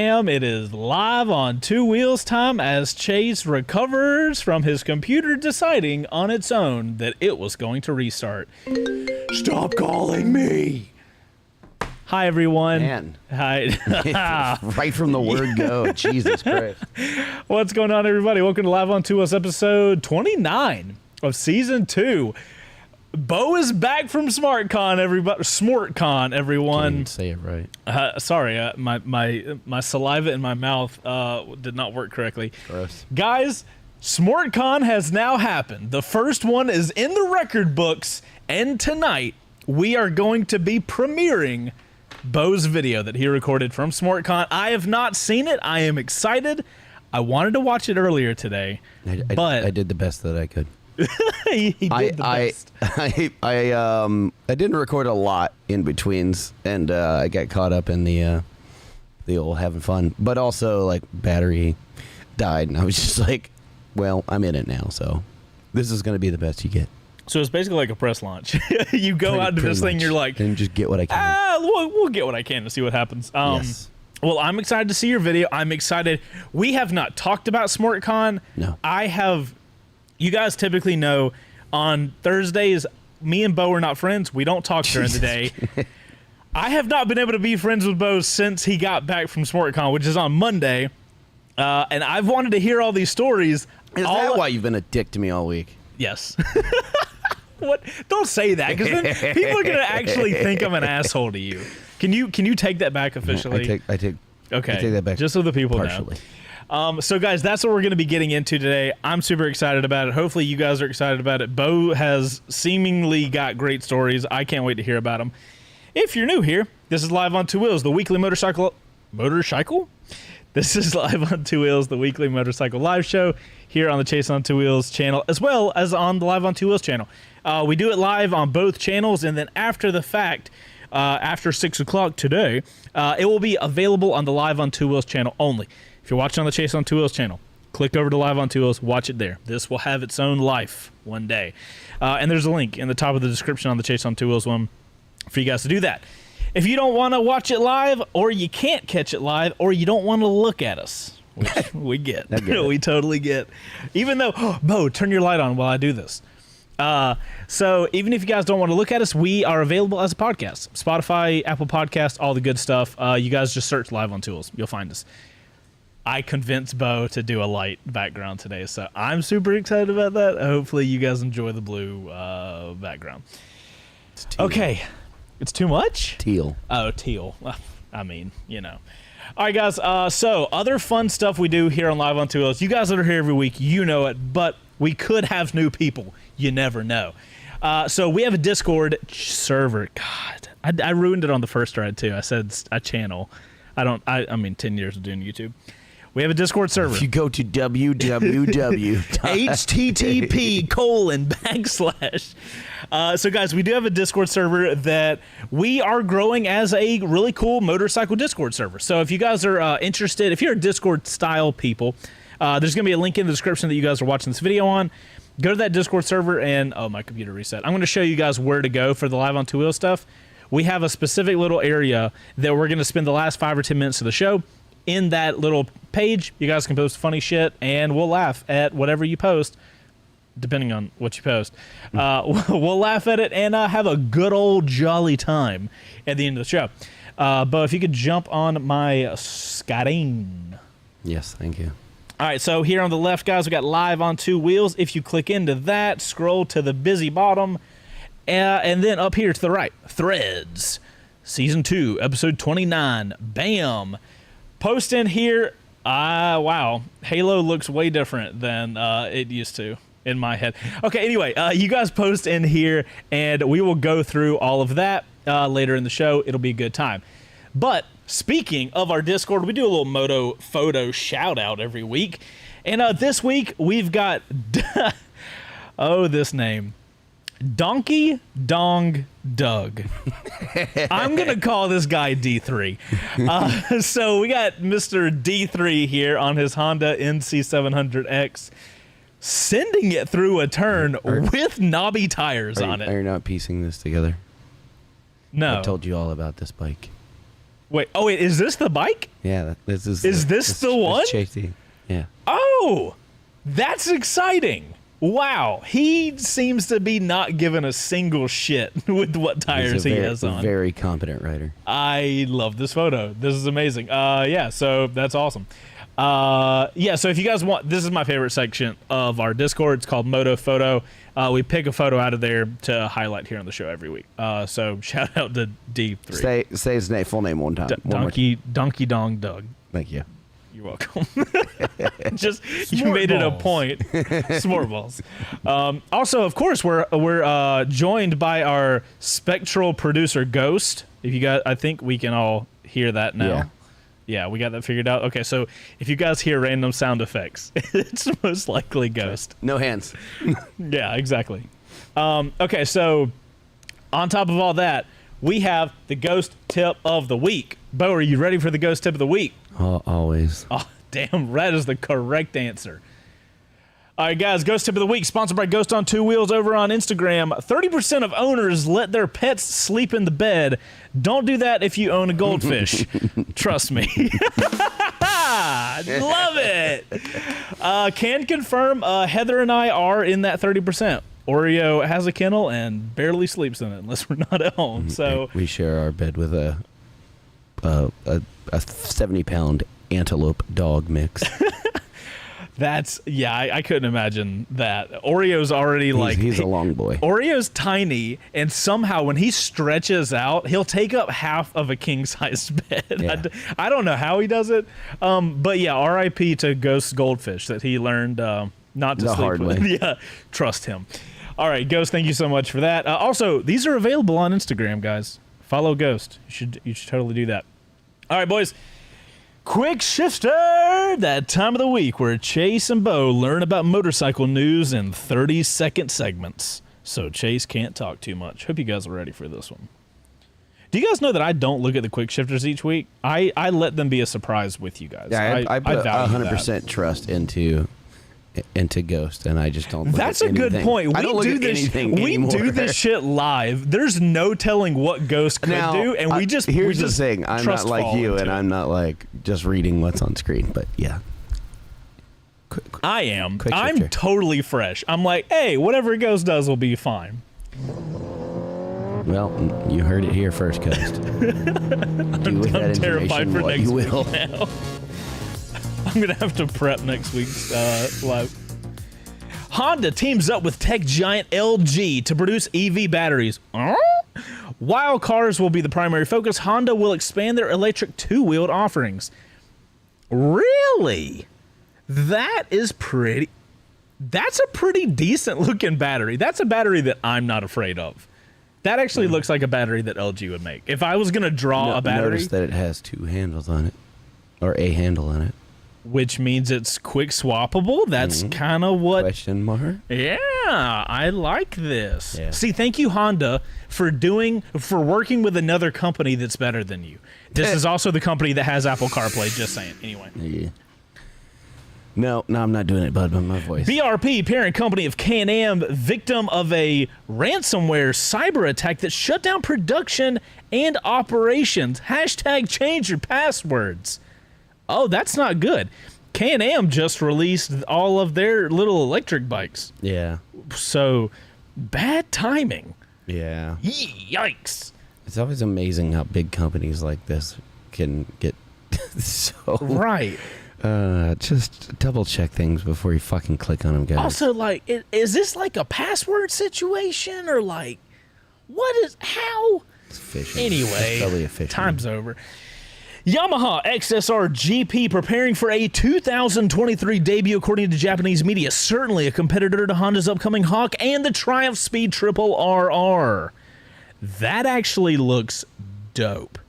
Bam! It is live on Two Wheels time as Chase recovers from his computer deciding on its own that it was going to restart. Stop calling me! Hi, everyone. Man. Hi. Right from the word go. Jesus Christ. What's going on, everybody? Welcome to Live on Two Wheels episode 29 of Season 2. Beau is back from Smortcon, everybody. Smortcon, everyone. Can't even say it right. Sorry, my saliva in my mouth did not work correctly. Gross. Guys, Smortcon has now happened. The first one is in the record books, and tonight we are going to be premiering Beau's video that he recorded from Smortcon. I have not seen it. I am excited. I wanted to watch it earlier today, but I did the best that I could. he did the best. I didn't record a lot in betweens, and I got caught up in the old having fun, but also like battery died, and I was just like, well, I'm in it now, so this is going to be the best you get. So it's basically like a press launch. You go out to this thing, you're like, and just get what I can. We'll get what I can to see what happens. Yes. Well, I'm excited to see your video. I'm excited. We have not talked about Smortcon. No. I have. You guys typically know on Thursdays, me and Beau are not friends. We don't talk during the day. I have not been able to be friends with Beau since he got back from Smortcon, which is on Monday. And I've wanted to hear all these stories. Is that why you've been a dick to me all week? Yes. What? Don't say that, because then people are gonna actually think I'm an asshole to you. Can you take that back officially? I take that back. Just so the people partially. know. So guys, that's what we're gonna be getting into today. I'm super excited about it. Hopefully you guys are excited about it. Beau has seemingly got great stories. I can't wait to hear about them. If you're new here, this is Live on Two Wheels, the weekly motorcycle. This is Live on Two Wheels, the weekly motorcycle live show here on the Chase on Two Wheels channel, as well as on the Live on Two Wheels channel. We do it live on both channels, and then after the fact, after 6 o'clock today, it will be available on the Live on Two Wheels channel only. If you're watching on the Chase on Two Wheels channel, click over to Live on Two Wheels, watch it there. This will have its own life one day. And there's a link in the top of the description on the Chase on Two Wheels one for you guys to do that. If you don't want to watch it live, or you can't catch it live, or you don't want to look at us, which we get. We totally get. Even though, Beau, turn your light on while I do this. So even if you guys don't want to look at us, we are available as a podcast. Spotify, Apple Podcasts, all the good stuff. You guys just search Live on Tools. You'll find us. I convinced Beau to do a light background today, so I'm super excited about that. Hopefully you guys enjoy the blue background. Okay. It's too much? Teal. Oh, teal. I mean, you know. All right, guys. So other fun stuff we do here on Live on Two Wheels. You guys that are here every week, you know it, but we could have new people. You never know. So we have a Discord server. God, I ruined it on the first ride too. I said a channel. I mean, 10 years of doing YouTube. We have a Discord server. If you go to http:// So guys, we do have a Discord server that we are growing as a really cool motorcycle Discord server. So if you guys are interested, if you're a Discord style people, there's going to be a link in the description that you guys are watching this video on. Go to that Discord server and, oh, my computer reset. I'm going to show you guys where to go for the Live on Two Wheels stuff. We have a specific little area that we're going to spend the last 5 or 10 minutes of the show. In that little page, you guys can post funny shit, and we'll laugh at whatever you post, depending on what you post. We'll laugh at it and have a good old jolly time at the end of the show. But if you could jump on my screen. Yes, thank you. All right, so here on the left, guys, we got Live on Two Wheels. If you click into that, scroll to the busy bottom, and then up here to the right, Threads, Season 2, Episode 29. Bam! Post in here. Wow. Halo looks way different than it used to in my head. Okay, anyway, you guys post in here, and we will go through all of that later in the show. It'll be a good time. But speaking of our Discord, we do a little moto photo shout out every week. And this week, we've got, oh, this name. Donkey Dong Doug. I'm going to call this guy D3. So we got Mr. D3 here on his Honda NC700X, sending it through a turn with knobby tires on it. Are you not piecing this together? No. I told you all about this bike. Wait, is this the bike? Yeah, this is. Is this the one? Chasey. Yeah. Oh, that's exciting. Wow, he seems to be not giving a single shit with what tires he has on. Very competent rider. I love this photo. This is amazing. Yeah, so that's awesome. Yeah, so if you guys want, this is my favorite section of our Discord. It's called Moto Photo. We pick a photo out of there to highlight here on the show every week. So shout out to D3. Say his full name one time. Donkey Dong Doug. Thank you. You're welcome. Just you made it a point. S'more balls. Also, of course, we're joined by our spectral producer Ghost. If you guys, I think we can all hear that now. Yeah, we got that figured out. Okay, so if you guys hear random sound effects, it's most likely Ghost. No hands. Yeah, exactly. Okay, so on top of all that, we have the Ghost Tip of the Week. Beau, are you ready for the Ghost Tip of the Week? Always. Oh, damn, that is the correct answer. All right, guys, Ghost Tip of the Week, sponsored by Ghost on Two Wheels over on Instagram. 30% of owners let their pets sleep in the bed. Don't do that if you own a goldfish. Trust me. Love it. Can confirm Heather and I are in that 30%. Oreo has a kennel and barely sleeps in it unless we're not at home. So we share our bed with a 70-pound antelope dog mix. That's, yeah, I couldn't imagine that. Oreo's already he's a long boy. Oreo's tiny, and somehow when he stretches out, he'll take up half of a king-sized bed. Yeah. I don't know how he does it. But yeah, R.I.P. to Ghost Goldfish that he learned not to the sleep hard with. way. Yeah, trust him. All right, Ghost, thank you so much for that. Also, these are available on Instagram, guys. Follow Ghost. You should totally do that. All right, boys. Quick Shifter, that time of the week where Chase and Beau learn about motorcycle news in 30-second segments. So Chase can't talk too much. Hope you guys are ready for this one. Do you guys know that I don't look at the Quick Shifters each week? I let them be a surprise with you guys. Yeah, I put value 100% that. Trust into Ghost, and I just don't look That's at a good anything. point. I don't look at anything anymore. We do this shit live. There's no telling what Ghost could do, and we just here's we just the thing. I'm not like you, and I'm not like just reading what's on screen. But yeah, I am. Quick I'm Shifter. totally fresh. I'm like, hey, whatever Ghost does will be fine. Well, you heard it here first, Ghost. Do with that I'm terrified information for what next you week will. now. I'm gonna have to prep next week's live. Honda teams up with tech giant LG to produce EV batteries. While cars will be the primary focus, Honda will expand their electric two-wheeled offerings. Really? That is pretty. That's a pretty decent looking battery. That's a battery that I'm not afraid of. That actually looks like a battery that LG would make. If I was gonna draw a battery, Notice that it has two handles on it, or a handle on it. which means it's quick swappable. That's kind of what. Question mark? Yeah, I like this. Yeah. See, thank you, Honda, for working with another company that's better than you. This is also the company that has Apple CarPlay. Just saying. Anyway. Yeah. No, I'm not doing it, bud, by my voice. BRP, parent company of Can-Am, victim of a ransomware cyber attack that shut down production and operations. # change your passwords. Oh, that's not good. Can-Am just released all of their little electric bikes. Yeah. So, bad timing. Yeah. Yikes. It's always amazing how big companies like this can get so... Right. Just double check things before you fucking click on them, guys. Also, like, is this like a password situation or like, how? It's phishing. Anyway, It's probably a phishing. time's over. Yamaha XSR GP preparing for a 2023 debut, according to Japanese media. Certainly a competitor to Honda's upcoming Hawk and the Triumph Speed Triple RR. That actually looks dope.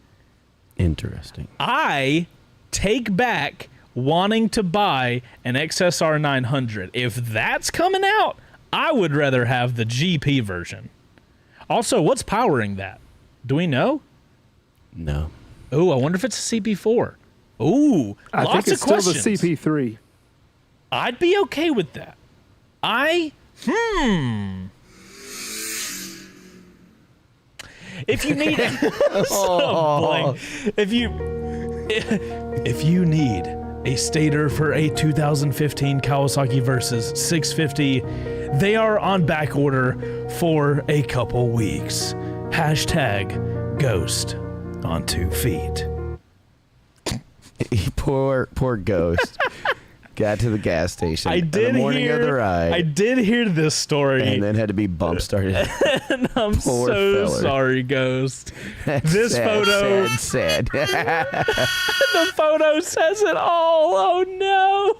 Interesting. I take back wanting to buy an XSR 900. If that's coming out, I would rather have the GP version. Also, what's powering that? Do we know? No. Oh, I wonder if it's a CP4. Ooh, I lots think it's of questions. still the CP3. I'd be okay with that. If you need if you need a stator for a 2015 Kawasaki Versys 650, they are on back order for a couple weeks. Hashtag Ghost on 2 feet. Poor Ghost. Got to the gas station I did the morning hear, of the ride. I did hear this story. And then had to be bump started. And I'm Poor so feller. sorry, Ghost. This sad, photo, sad. the photo says it all. Oh no.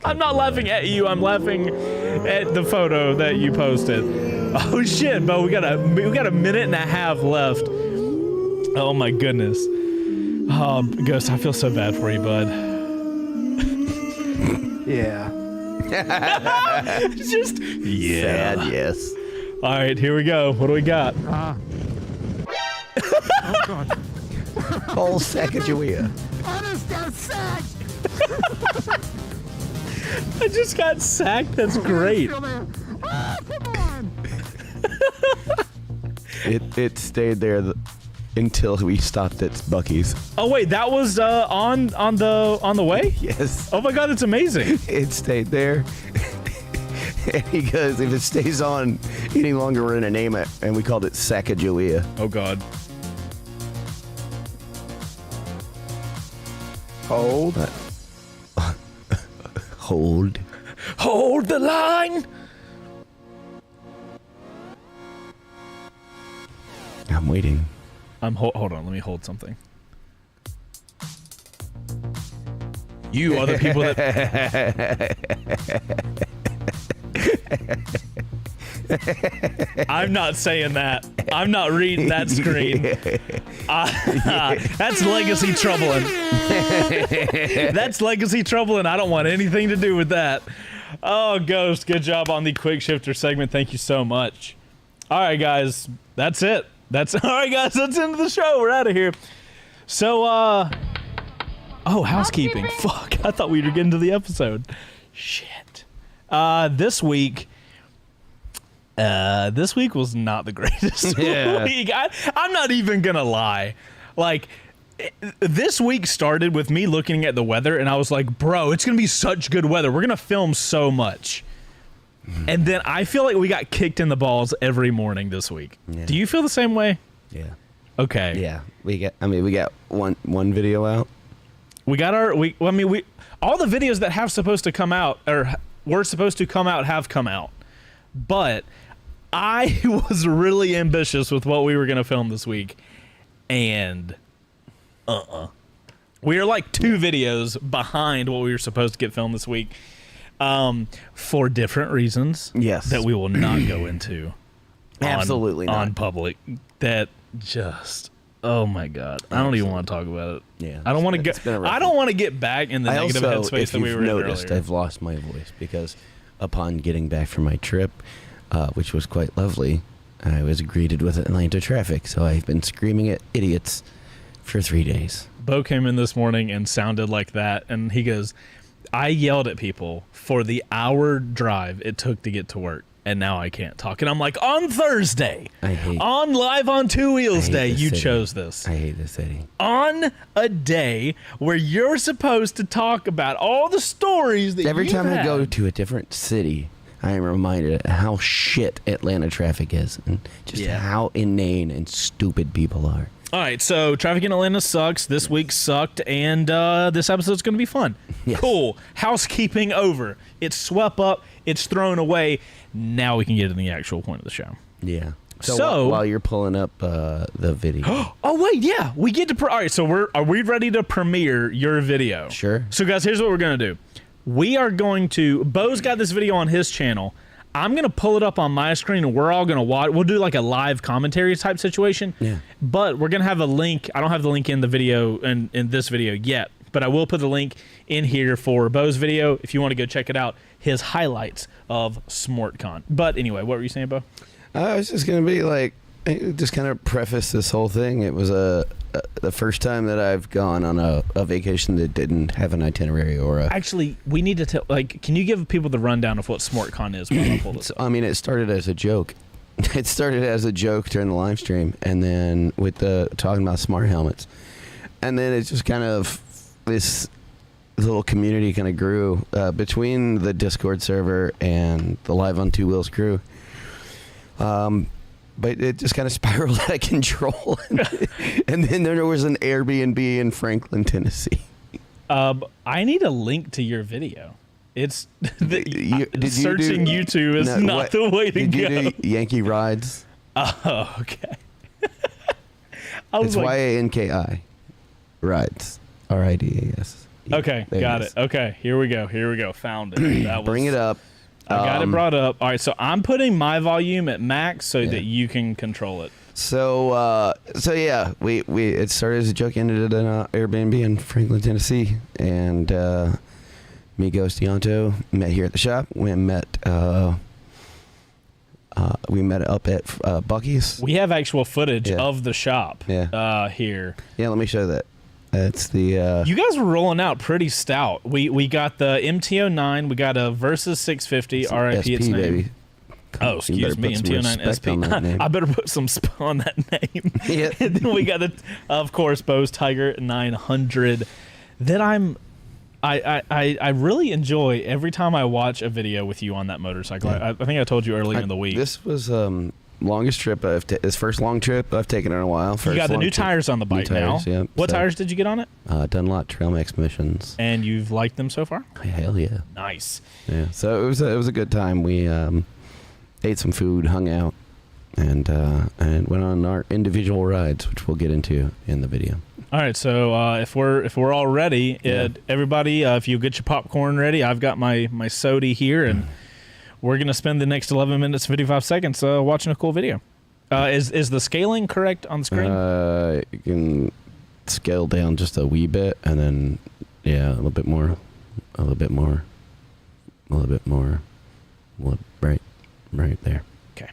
I'm not laughing at you. I'm laughing at the photo that you posted. Oh shit, Bo, we got a minute and a half left. Oh my goodness. Oh, Ghost, I feel so bad for you, bud. Yeah. Just Sad, yes. All right, here we go. What do we got? Oh, God. Whole Sacagawea. I just got sacked. I just got sacked. That's great. Still there. Ah, come on. It stayed there until we stopped at Buc-ee's. Oh wait, that was on the way? Yes. Oh my god, it's amazing. It stayed there. And he goes, if it stays on any longer, we're going to name it. And we called it Sacagawea. Oh god. Hold. Hold. Hold the line. I'm waiting. Hold on, let me hold something. You are the people that I'm not saying that. I'm not reading that screen. That's legacy troubling. That's legacy troubling. I don't want anything to do with that. Oh, Ghost, good job on the quick shifter segment. Thank you so much. All right, guys, that's it. That's all right, guys. That's the end of the show. We're out of here. So, oh, housekeeping. Fuck, I thought we were getting to the episode. Shit. This week was not the greatest week. I'm not even gonna lie. Like, this week started with me looking at the weather, and I was like, bro, it's gonna be such good weather. We're gonna film so much. And then I feel like we got kicked in the balls every morning this week. Yeah. Do you feel the same way? Yeah. Okay. Yeah. We got one video out. We got all the videos that have supposed to come out or were supposed to come out have come out. But I was really ambitious with what we were going to film this week. And we are like 2 videos behind what we were supposed to get filmed this week. For different reasons. Yes. That we will not go into. Absolutely not. On public. That just, oh my god. I don't even want to talk about it. Yeah. I don't want to get I don't want to get back in the negative headspace that we were in noticed, earlier. I've lost my voice because upon getting back from my trip, which was quite lovely, I was greeted with Atlanta traffic, so I've been screaming at idiots for 3 days. Bo came in this morning and sounded like that, and he goes, I yelled at people for the hour drive it took to get to work, and now I can't talk. And I'm like, on Thursday, on Live on Two Wheels Day, you chose this. I hate this city. On a day where you're supposed to talk about all the stories that Every time had. I go to a different city, I am reminded how shit Atlanta traffic is and just how inane and stupid people are. All right, so traffic in Atlanta sucks. This week sucked, and this episode's going to be fun. Yes. Cool. Housekeeping over. It's swept up. It's thrown away. Now we can get to the actual point of the show. Yeah. So while you're pulling up the video. Oh, wait, yeah. We get to... all right, so are we ready to premiere your video? Sure. So, guys, here's what we're going to do. We are going to... Bo's got this video on his channel. I'm going to pull it up on my screen, and we're all going to watch. We'll do like a live commentary type situation. Yeah. But we're going to have a link. I don't have the link in the video, in this video yet, but I will put the link in here for Bo's video if you want to go check it out, his highlights of Smortcon. But anyway, what were you saying, Bo? I was just going to be like, just kind of preface this whole thing. It was the first time that I've gone on a vacation that didn't have an itinerary or a... Actually, we need to tell, like, can you give people the rundown of what Smortcon is while I pull this up? I mean, it started as a joke. it started as a joke during the live stream, and then with the talking about smart helmets, and then it just kind of this little community kind of grew between the Discord server and the Live on Two Wheels crew. But it just kind of spiraled out of control, and then there was an Airbnb in Franklin, Tennessee. I need a link to your video. It's searching do, YouTube is not the way to go. Did you do Yankee Rides? Oh, okay. I was It's like, YANKI Rides. RIDAS. Okay, got it. Okay, here we go. Found it. That was, Bring it up. I got it brought up. All right, so I'm putting my volume at max so that you can control it. So yeah, we it started as a joke, ended at an Airbnb in Franklin, Tennessee, and me, Ghost, Deonto met here at the shop. We met up at Bucky's. We have actual footage of the shop here. Yeah, let me show that. That's the. You guys were rolling out pretty stout. We got the MT09. We got a Versus 650 RIP. SP, its name. Baby. Oh, excuse me, MT09 SP. I better put some on that name. Yeah. And then we got of course, Beau's Tiger 900. That I really enjoy every time I watch a video with you on that motorcycle. I think I told you earlier in the week. This was longest trip this first long trip I've taken in a while. You got the new tires on the bike now. Yeah, what tires did you get on it? Dunlop Trail Max Missions. And you've liked them so far? Hell yeah. Nice. Yeah. So it was a good time. We ate some food, hung out, and went on our individual rides, which we'll get into in the video. All right, so if we're all ready, everybody, if you get your popcorn ready, I've got my soda here, and we're gonna spend the next 11 minutes 55 seconds watching a cool video. Is the scaling correct on the screen? You can scale down just a wee bit, and then a little bit more, right there. Okay.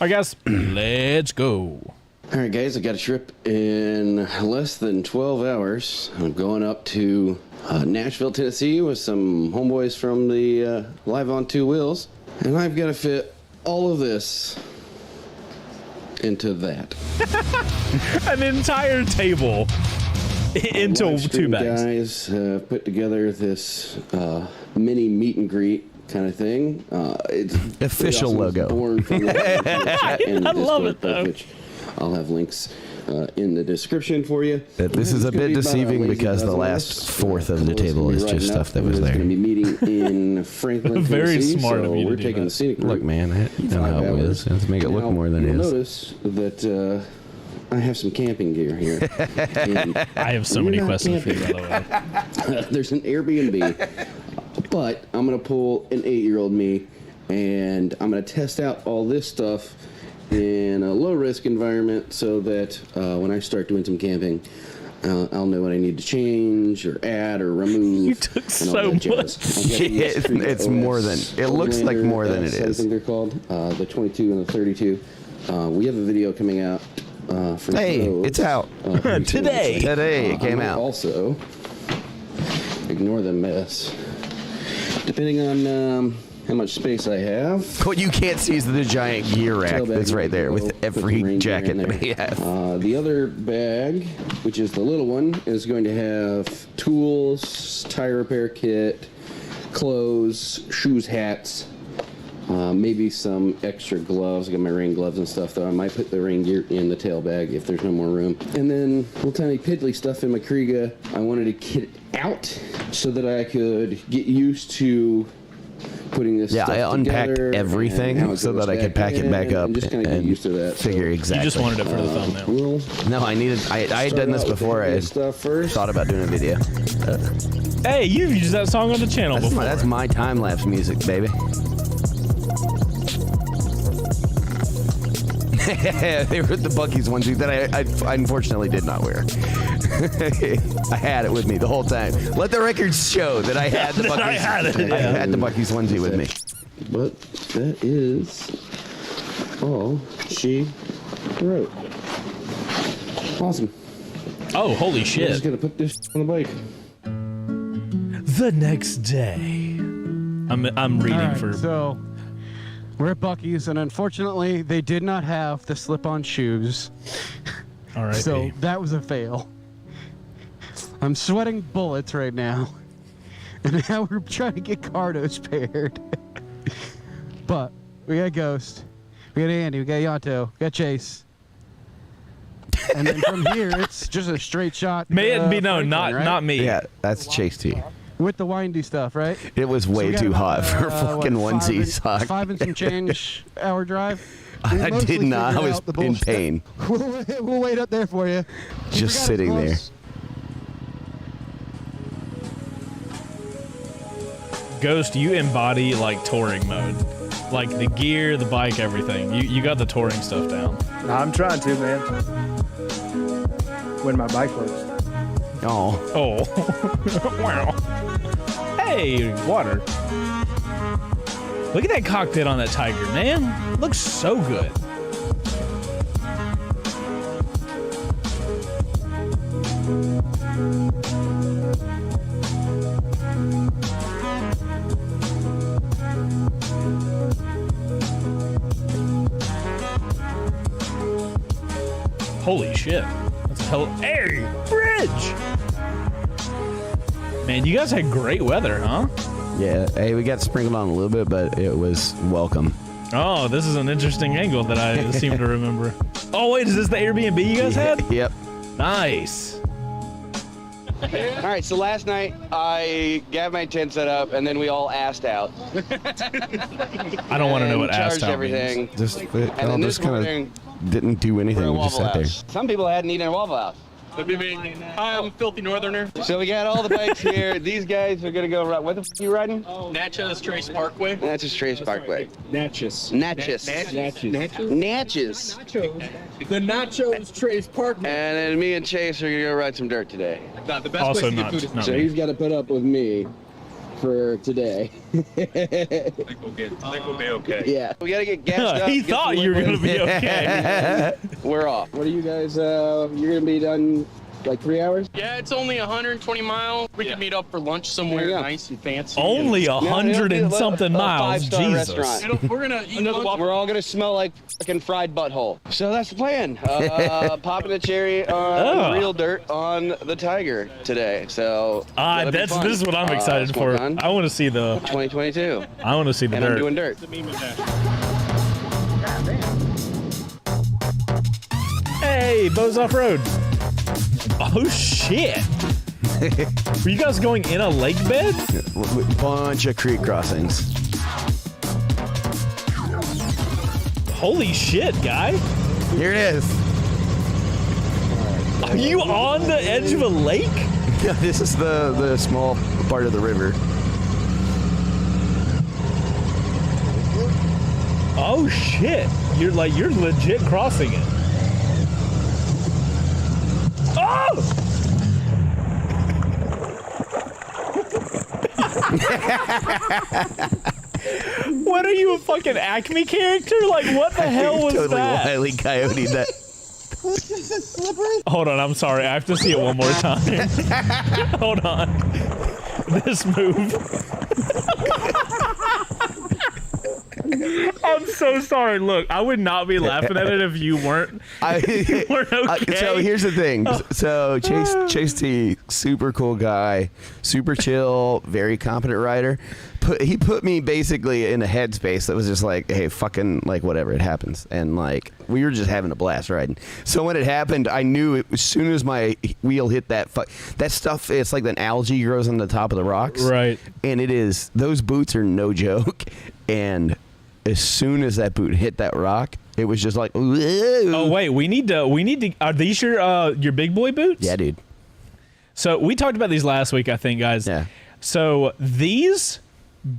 All right, guys, let's go. All right, guys, I got a trip in less than 12 hours. I'm going up to Nashville, Tennessee with some homeboys from the Live on Two Wheels. And I've got to fit all of this into that. An entire table into Live two stream bags. Guys put together this mini meet and greet kind of thing. It's Official awesome. logo. It's born from the I love Discord, it, though. which I'll have links in the description for you. This is a It's gonna bit be about deceiving lazy because the dozen last of us. fourth of the Chloe's table gonna be is just riding stuff up. that was We're there. going to be meeting in Franklin, Very Tennessee, smart of so you to we're do taking that. the scenic route. Look, man, you know 5 how it hours. is. Let's make it look Now, more than it you'll is. notice that I have some camping gear here. And I have so we're many not questions for you, by camping. the way. There's an Airbnb, but I'm going to pull an 8-year-old me, and I'm going to test out all this stuff in a low-risk environment so that when I start doing some camping, I'll know what I need to change or add or remove. You took and all so that jazz. much. I've got these Yeah, Street it's OS more than- it looks like Overlander, more than it I is. think they're called, the 22 and the 32. We have a video coming out for Hey, those, it's out. pretty soon, Today. actually. Today it I came might out. Also, ignore the mess. Depending on how much space I have. What you can't see is the giant gear rack tail bag that's right there will with put some every rain gear jacket in that there. we have. The other bag, which is the little one, is going to have tools, tire repair kit, clothes, shoes, hats, maybe some extra gloves. I got my rain gloves and stuff, though. I might put the rain gear in the tail bag if there's no more room. And then little tiny piddly stuff in my Kriega. I wanted to kit it out so that I could get used to putting this Yeah, stuff I unpacked together and how everything it so goes that I could pack it in back up and just kind of get used to that. figure So, exactly. You just wanted it for the thumbnail. we'll No, I had done this before. I had stuff first. thought about doing a video. Hey, you've used that song on the channel before. That's my time lapse music, baby. They were the Bucky's onesie that I unfortunately did not wear. I had it with me the whole time. Let the records show that I had the Bucky's. I had it, I yeah. had the Bucky's onesie with me. But that is all she wrote. Awesome. Oh, holy I'm shit. just gonna put this on the bike. The next day. I'm reading All right, for so We're at Buc-ee's, and unfortunately, they did not have the slip-on shoes. All right. So that was a fail. I'm sweating bullets right now. And now we're trying to get Cardos paired. But we got Ghost, we got Andy, we got Yanto, we got Chase. And then from here, it's just a straight shot. May it be known, Franklin, right? not me. Yeah, that's Chase T. With the windy stuff, right? It was So way we got too about, hot for fucking what, onesie sock. 5 and some change hour drive. We I mostly did not. I figured was out the in bullshit. pain. We'll wait up there for you. Just sitting there. Ghost, you embody like touring mode. Like the gear, the bike, everything. You got the touring stuff down. Nah, I'm trying to, man. When my bike works. Oh. Oh. Wow. Hey, water. Look at that cockpit on that Tiger, man. Looks so good. Holy shit. That's a hell. Hey, bridge! Man, you guys had great weather, huh? Yeah. Hey, we got sprinkled on a little bit, but it was welcome. Oh, this is an interesting angle that I seem to remember. Oh, wait, is this the Airbnb you guys had? Yep. Nice. All right, so last night I got my tent set up, and then we all assed out. I don't want to know what charged asked out everything. means. Just, And then all this just kind morning, of didn't do we're anything. at We just Waffle sat there. House. Some people hadn't eaten at Waffle House. Hi, I'm a filthy northerner. So we got all the bikes here. These guys are gonna go ride. What the f*** are you riding? Natchez Trace Parkway. That's just Trace Parkway. Natchez. Natchez. Natchez. The Nachos Trace Parkway. And then me and Chase are gonna go ride some dirt today. The best Also place to get not, food is not So me. he's got to put up with me for today. I think we'll be okay. Yeah. We gotta get gassed up. He get thought some you were going to liquid. be okay. We're off. What are you guys, you're going to be done like 3 hours? Yeah, it's only 120 miles. We could meet up for lunch somewhere There you go. nice and fancy. Only No, 100 it'll and be a something miles. five-star Jesus. restaurant. We're gonna eat lunch. We're all gonna smell like fucking fried butthole. So that's the plan. Popping the cherry on real dirt on the Tiger today. So that'll be fun. This is what I'm excited for. Smortcon I want to see the 2022. I want to see the And I'm dirt. doing dirt. Hey, Beau's off road. Oh shit. Were you guys going in a lake bed? Bunch of creek crossings. Holy shit, guy. Here it is. Are you on the edge of a lake? Yeah, this is the small part of the river. Oh shit. You're legit crossing it. Oh! What are you, a fucking Acme character? Like, what the hell was Totally that? Wile E. Coyote that. Hold on, I'm sorry. I have to see it one more time. Hold on. This move. I'm so sorry. Look, I would not be laughing at it if you weren't. You weren't okay. So here's the thing. So Chase T, super cool guy, super chill, very competent rider. He put me basically in a headspace that was just like, hey, fucking, like, whatever, it happens. And, like, we were just having a blast riding. So when it happened, I knew it, as soon as my wheel hit that stuff, it's like an algae grows on the top of the rocks. Right. And those boots are no joke. And as soon as that boot hit that rock, it was just like, Oh wait, we need to. Are these your big boy boots? yeah, dude. So we talked about these last week, I think, guys. Yeah. So these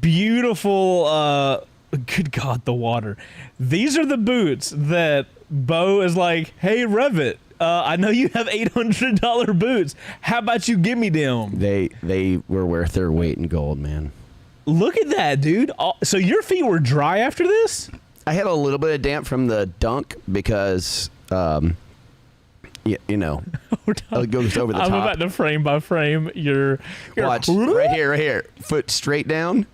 beautiful, good God, the water. These are the boots that Beau is like, hey, Revit, I know you have $800 boots. How about you give me them? They were worth their weight in gold, man. Look at that, dude. So your feet were dry after this? I had a little bit of damp from the dunk because, you know, it goes over the I'm top. about to frame by frame your Watch, right here. Foot straight down.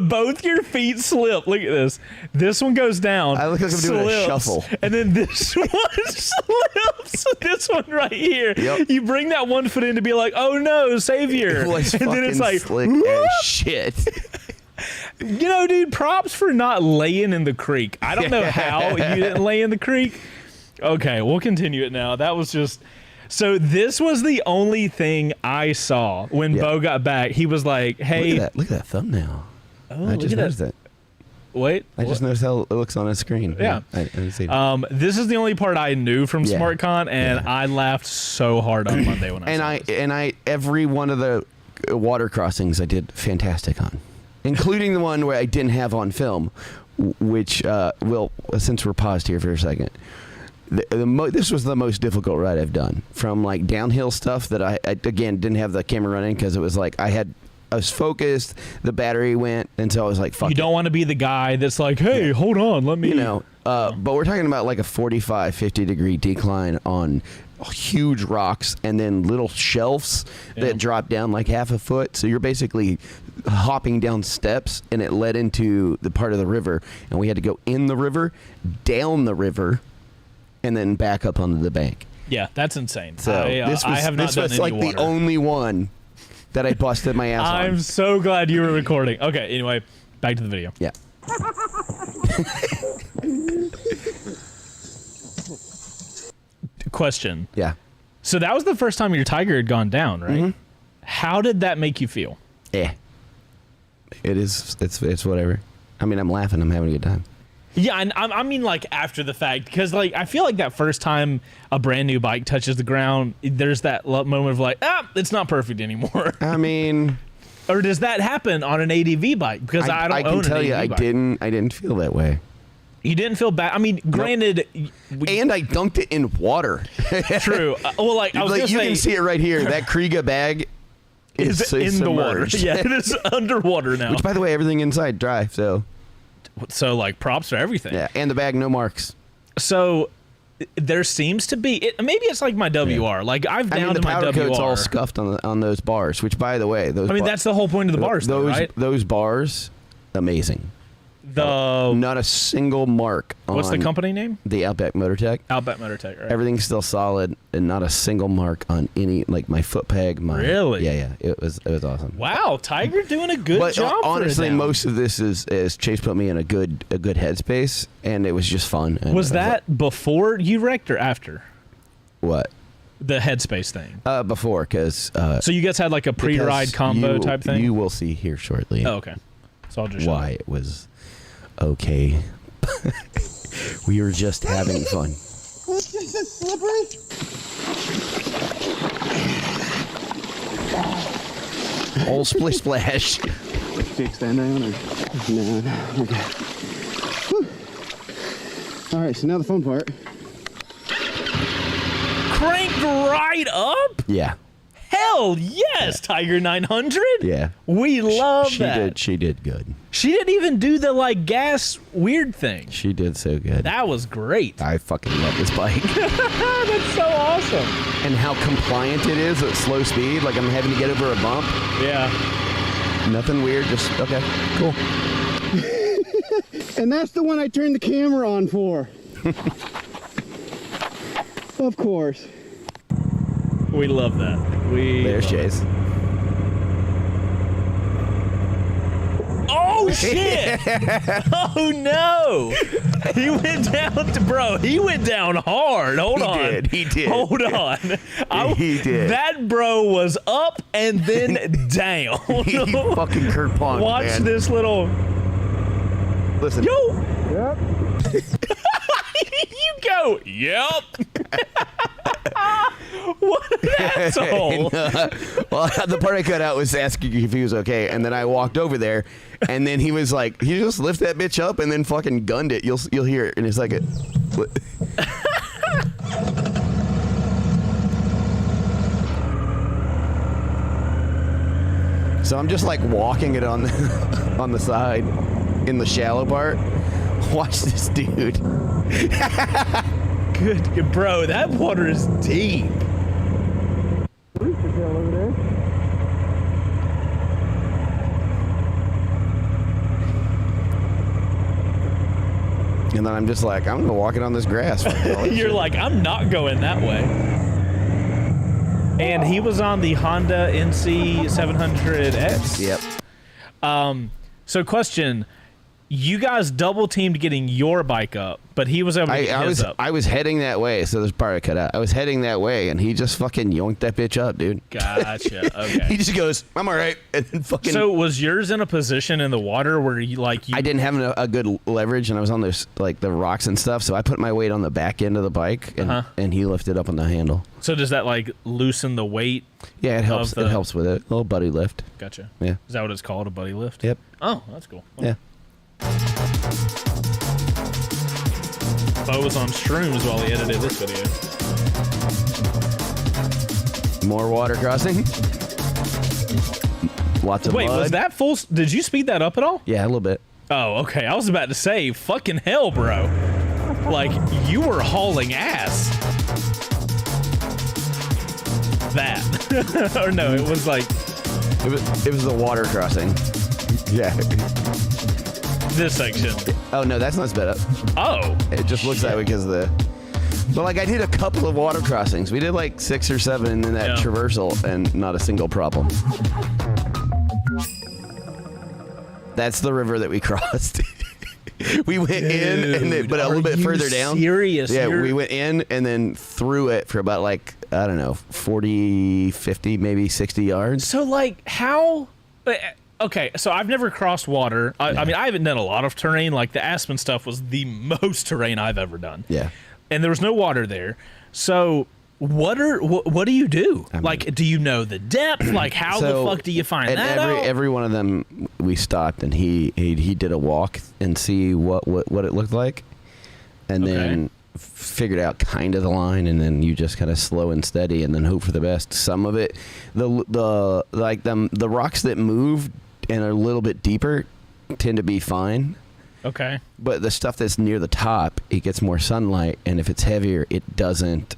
both your feet slip. Look at this. This one goes down. I look like I'm doing a shuffle. And then this one slips. This one right here. Yep. You bring that one foot in to be like, oh no, savior. It was and then it's like, slick whoop. as shit. You know, dude, props for not laying in the creek. I don't know how you didn't lay in the creek. Okay, we'll continue it now. That was just... So this was the only thing I saw when Beau got back. He was like, hey... Look at that thumbnail. Oh, I just noticed that. Wait. I just noticed how it looks on a screen. Yeah. I didn't see it. This is the only part I knew from Yeah. Smortcon, and I laughed so hard on Monday when I saw this. I every one of the water crossings I did fantastic on, including the one where I didn't have on film, which since we're paused here for a second. This was the most difficult ride I've done. From like downhill stuff that I again didn't have the camera running because it was like I was focused, the battery went, and so I was like, fuck. You don't want to be the guy that's like, hey, hold on, let me. You know, but we're talking about like a 45, 50-degree decline on huge rocks and then little shelves that drop down like half a foot. So you're basically hopping down steps, and it led into the part of the river, and we had to go in the river, down the river, and then back up onto the bank. Yeah, that's insane. So I have not done any like water. the only one that I busted my ass on. I'm so glad you were recording. Okay, anyway, back to the video. Yeah. Question. Yeah. So that was the first time your Tiger had gone down, right? Mm-hmm. How did that make you feel? It is. It's whatever. I mean, I'm laughing. I'm having a good time. Yeah, and I mean like after the fact, because like I feel like that first time a brand new bike touches the ground, there's that moment of like, it's not perfect anymore. I mean, or does that happen on an ADV bike? Because I don't own can tell an you, ADV bike. I didn't feel that way. You didn't feel bad. I mean, granted, And I dunked it in water. true. Well, like I was gonna you say, can see it right here. That Kriega bag is in the water. submerged. Yeah, it is underwater now. Which, by the way, everything inside dry. So like props for everything. Yeah, and the bag, no marks. So there seems to be maybe it's like my WR. Yeah. Like I've I mean, downed the my powder WR. coat's all scuffed on those bars. Which, by the way, That's the whole point of the bars, though, right? Those bars, amazing. The Not a single mark. what's the on company name? The Outback Motortech. Outback Motortech, right? Everything's still solid, and not a single mark on any, like my foot peg. Really? Yeah. It was awesome. Wow, Tiger doing a good But job. honestly, for it now. most of this is Chase put me in a good headspace, and it was just fun. And Was that before you wrecked or after what? the headspace thing? Before, because So you guys had like a pre-ride combo type thing? You will see here shortly. Oh, okay. So I'll just show why you. it was okay. We were just having fun. Is this slippery? Old splish splash. Fix that down or? No, okay. Whew. All right, so now the fun part. Cranked right up? Yeah. Hell yes, Tiger 900. Yeah. We love that. She did good. She didn't even do the like gas weird thing. She did so good. That was great. I fucking love this bike. That's so awesome. And how compliant it is at slow speed. Like I'm having to get over a bump. Yeah. Nothing weird. Just okay. Cool. And that's the one I turned the camera on for. Of course. We love that. There's Chase. Oh shit! Oh no! He went down he went down hard. Hold on. He did. Hold on. He did. That bro was up and then down. He fucking Kurt Pong, Watch man. this little. Listen. Yo! Yep. You go. Yep. What an asshole. Well, the part I cut out was asking if he was okay, and then I walked over there, and then he was like, "You just lift that bitch up and then fucking gunned it. You'll hear it in a second." So I'm just like walking it on the side in the shallow part. Watch this dude. Good, bro. That water is deep. And then I'm just like, I'm gonna walk it on this grass. You're like, I'm not going that way. And he was on the Honda NC 700X. Yep. So question, you guys double teamed getting your bike up, but he was able to get his up. I was heading that way, so there's part I cut out. I was heading that way, and he just fucking yoinked that bitch up, dude. Gotcha. Okay. He just goes, I'm all right, and then fucking. So was yours in a position in the water where you I didn't have a good leverage, and I was on those like the rocks and stuff, so I put my weight on the back end of the bike, and he lifted up on the handle. So does that like loosen the weight? Yeah, it helps. It helps with it. A little buddy lift. Gotcha. Yeah. Is that what it's called, a buddy lift? Yep. Oh, that's cool. Yeah. Beau was on shrooms while he edited this video. More water crossing. Lots of Wait, mud. was that full? Did you speed that up at all? Yeah, a little bit. Oh, okay. I was about to say, fucking hell, bro. Like, you were hauling ass. That. Or no, it was like... It was the water crossing. Yeah. This section. Oh, no, that's not sped up. Oh. It just looks that way because of the... But, like, I did a couple of water crossings. We did, like, 6 or 7 in that traversal, and not a single problem. That's the river that we crossed. We went in, and then, but a little bit further down. Serious? Yeah, we went in and then through it for about, like, I don't know, 40, 50, maybe 60 yards. So, like, how... Okay, so I've never crossed water. I mean, I haven't done a lot of terrain. Like, the Aspen stuff was the most terrain I've ever done. Yeah. And there was no water there. So... What do you do? I mean, like, do you know the depth? Like, how the fuck do you find that out? Every one of them, we stopped, and he did a walk and see what it looked like, and then figured out kind of the line, and then you just kind of slow and steady, and then hope for the best. Some of it, the rocks that move and are a little bit deeper tend to be fine. Okay. But the stuff that's near the top, it gets more sunlight, and if it's heavier, it doesn't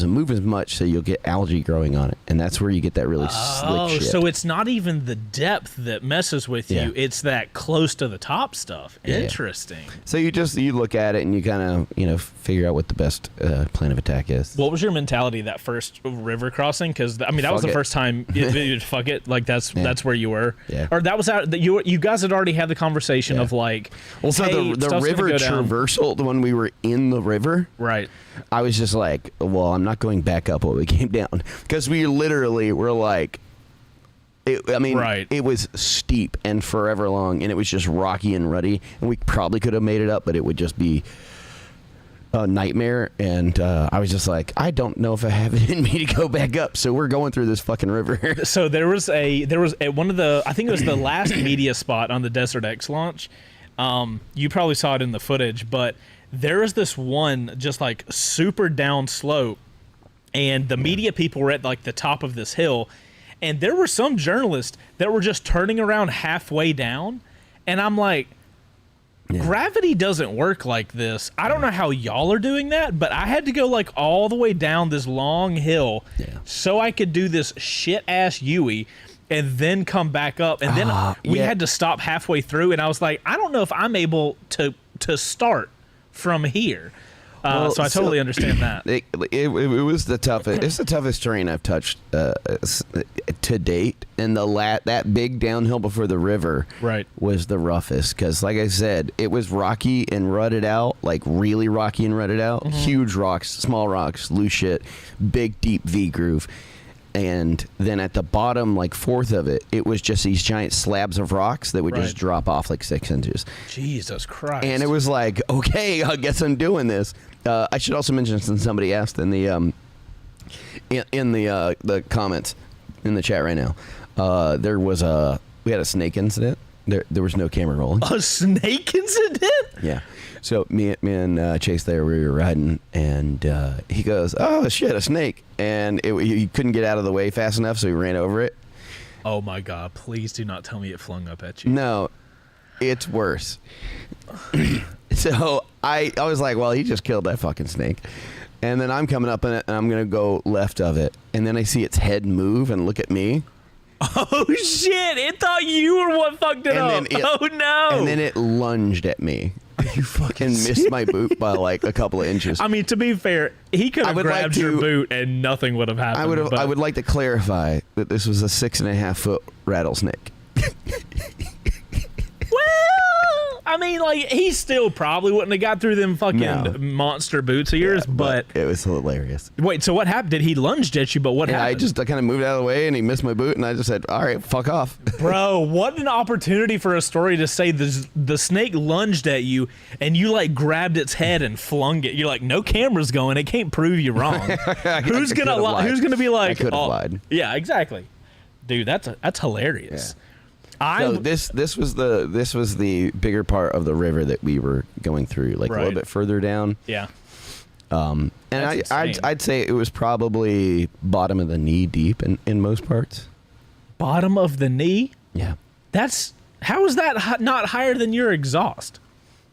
move as much, so you'll get algae growing on it, and that's where you get that really slick shit. So it's not even the depth that messes with you; it's that close to the top stuff. Yeah. Interesting. So you look at it and you kind of figure out what the best plan of attack is. What was your mentality that first river crossing? Because I mean, that was the first time you fuck it. Like that's where you were. Yeah. Or that was out. You guys had already had the conversation of like. Well, so hey, the river traversal, when we were in the river, right? I was just like, well, I'm not going back up when we came down, because we literally were like, it was steep and forever long, and it was just rocky and ruddy, and we probably could have made it up, but it would just be a nightmare. And I was just like, I don't know if I have it in me to go back up, so we're going through this fucking river. So there was one of the, I think it was the last media spot on the Desert X launch. You probably saw it in the footage, but there is this one just like super down slope, and the media people were at like the top of this hill, and there were some journalists that were just turning around halfway down, and I'm like, gravity doesn't work like this. I don't know how y'all are doing that, but I had to go like all the way down this long hill so I could do this shit ass Yui and then come back up, and then we had to stop halfway through, and I was like, I don't know if I'm able to start from here. So I totally understand that. It was the toughest. It's the toughest terrain I've touched to date, and that big downhill before the river was the roughest, because, like I said, it was rocky and rutted out, like really rocky and rutted out. Mm-hmm. Huge rocks, small rocks, loose shit, big deep V groove. And then at the bottom, like fourth of it, it was just these giant slabs of rocks that would just drop off like 6 inches. Jesus Christ. And it was like, okay, I guess I'm doing this. I should also mention, since somebody asked in the comments in the chat right now, we had a snake incident. There was no camera rolling. A snake incident? Yeah. So me and Chase there, we were riding, and he goes, "Oh shit, a snake!" And he couldn't get out of the way fast enough, so he ran over it. Oh my God! Please do not tell me it flung up at you. No, it's worse. So I was like, "Well, he just killed that fucking snake." And then I'm coming up in it, and I'm gonna go left of it, and then I see its head move and look at me. Oh shit! It thought you were what fucked it up. Oh no! And then it lunged at me. You fucking missed my boot by like a couple of inches. I mean, to be fair, he could have would like grabbed your to- boot and nothing would have happened. I would like to clarify that this was a 6.5 foot rattlesnake. Well, I mean, like, he still probably wouldn't have got through them fucking No. monster boots of yours, but it was hilarious. wait, so what happened? Did he lunged at you, but what Yeah, happened? I kind of moved out of the way and he missed my boot and I just said, all right, fuck off. Bro, what an opportunity for a story to say the snake lunged at you and you like grabbed its head and flung it. You're like, no camera's going. It can't prove you wrong. Who's gonna lied. Who's gonna be like? I could have lied. Yeah, exactly. Dude, that's hilarious. So this was the bigger part of the river that we were going through, like a Right. little bit further down. Yeah. And That's insane. I'd say it was probably bottom of the knee deep in most parts. Bottom of the knee. Yeah, How is that not higher than your exhaust?